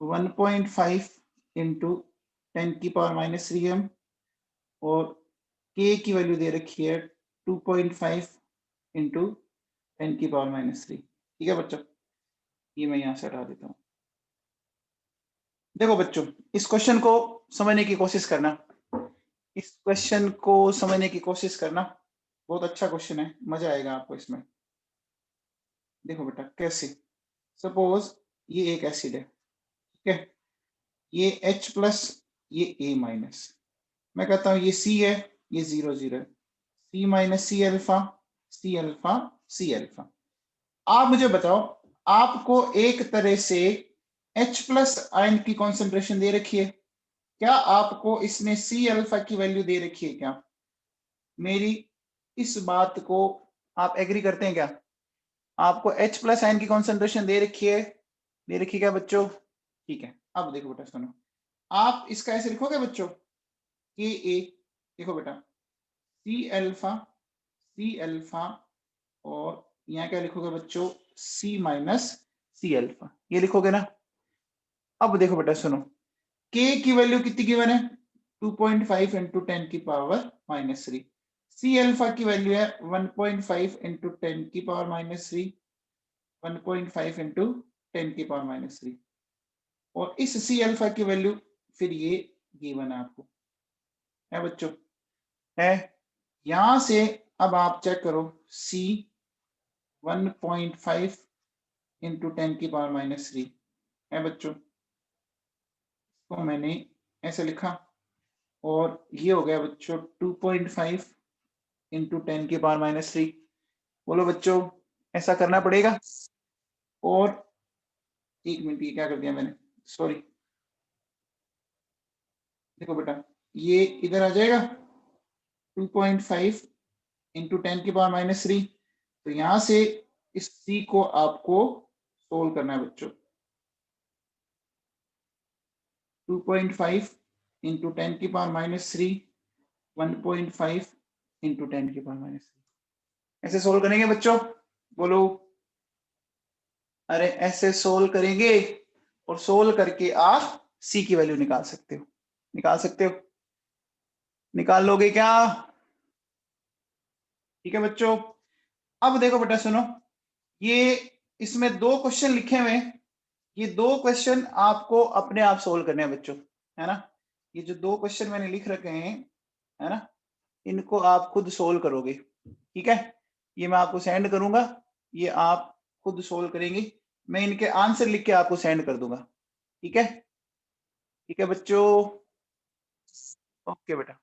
1.5 into 10 की पावर माइनस 3 m और K की वैल्यू दे रखी है 2.5 इंटू 10 की पावर माइनस 3। ठीक है बच्चों, ये मैं यहाँ से हटा देता हूँ। देखो बच्चों, इस क्वेश्चन को समझने की कोशिश करना, इस क्वेश्चन को समझने की कोशिश करना, बहुत अच्छा क्वेश्चन है, मजा आएगा आपको इसमें। देखो बेटा कैसे, सपोज ये एक एसिड है, ठीक है, ये H प्लस, ये A माइनस, मैं कहता हूँ ये C है, ये 0 0 है, C minus C alpha, C alpha, C alpha. आप मुझे बताओ, आपको एक तरह से H प्लस आयन की कॉन्सेंट्रेशन दे रखी है, क्या आपको इसमें C अल्फा की वैल्यू दे रखी है क्या? मेरी इस बात को आप एग्री करते हैं क्या? आपको H प्लस आयन की कॉन्सेंट्रेशन दे रखी है, दे रखी क्या बच्चों? ठीक है, अब देखो बेटा सुनो, आप इसका ऐसे लिखोगे बच्चों, के ए, देखो बेटा C अल्फा और यहाँ क्या लिखोगे बच्चों, C माइनस C अल्फा, ये लिखोगे ना। अब देखो बेटा सुनो, K की वैल्यू कितनी गिवन है, 2.5 इंटू 10 की पावर माइनस 3, C अल्फा की वैल्यू है 1.5 इंटू 10 की पावर माइनस 3, 1.5 इंटू 10 की पावर माइनस 3, और इस C अल्फा की वैल्यू फिर ये गिवन है आपको, है बच्चों, है। यहां से अब आप चेक करो, C 1.5 इंटू 10 की पावर माइनस 3 है बच्चों, तो मैंने ऐसे लिखा, और ये हो गया बच्चों 2.5 इंटू 10 की पावर माइनस 3। बोलो बच्चों, ऐसा करना पड़ेगा। और एक मिनट, ये क्या कर दिया मैंने, सॉरी, देखो बेटा ये इधर आ जाएगा 2.5 इंटू 10 की पावर माइनस 3, तो यहां से इस C को आपको सोल्व करना है बच्चों, 2.5 इंटू 10 की पावर माइनस 3, 1.5 इंटू 10 की पावर माइनस 3, ऐसे सोल्व करेंगे बच्चों, बोलो। अरे ऐसे सोल्व करेंगे, और सोल्व करके आप C की वैल्यू निकाल सकते हो, निकाल सकते हो, निकाल लोगे क्या? ठीक है बच्चों, अब देखो बेटा सुनो, ये इसमें दो क्वेश्चन लिखे हुए हैं, ये दो क्वेश्चन आपको अपने आप सोल्व करने हैं बच्चों, है ना? ये जो दो क्वेश्चन मैंने लिख रखे हैं, है ना, इनको आप खुद सोल्व करोगे, ठीक है? ये मैं आपको सेंड करूंगा, ये आप खुद सोल्व करेंगे, मैं इनके आंसर लिख के आपको सेंड कर दूंगा, ठीक है? ठीक है बच्चों, ओके बेटा।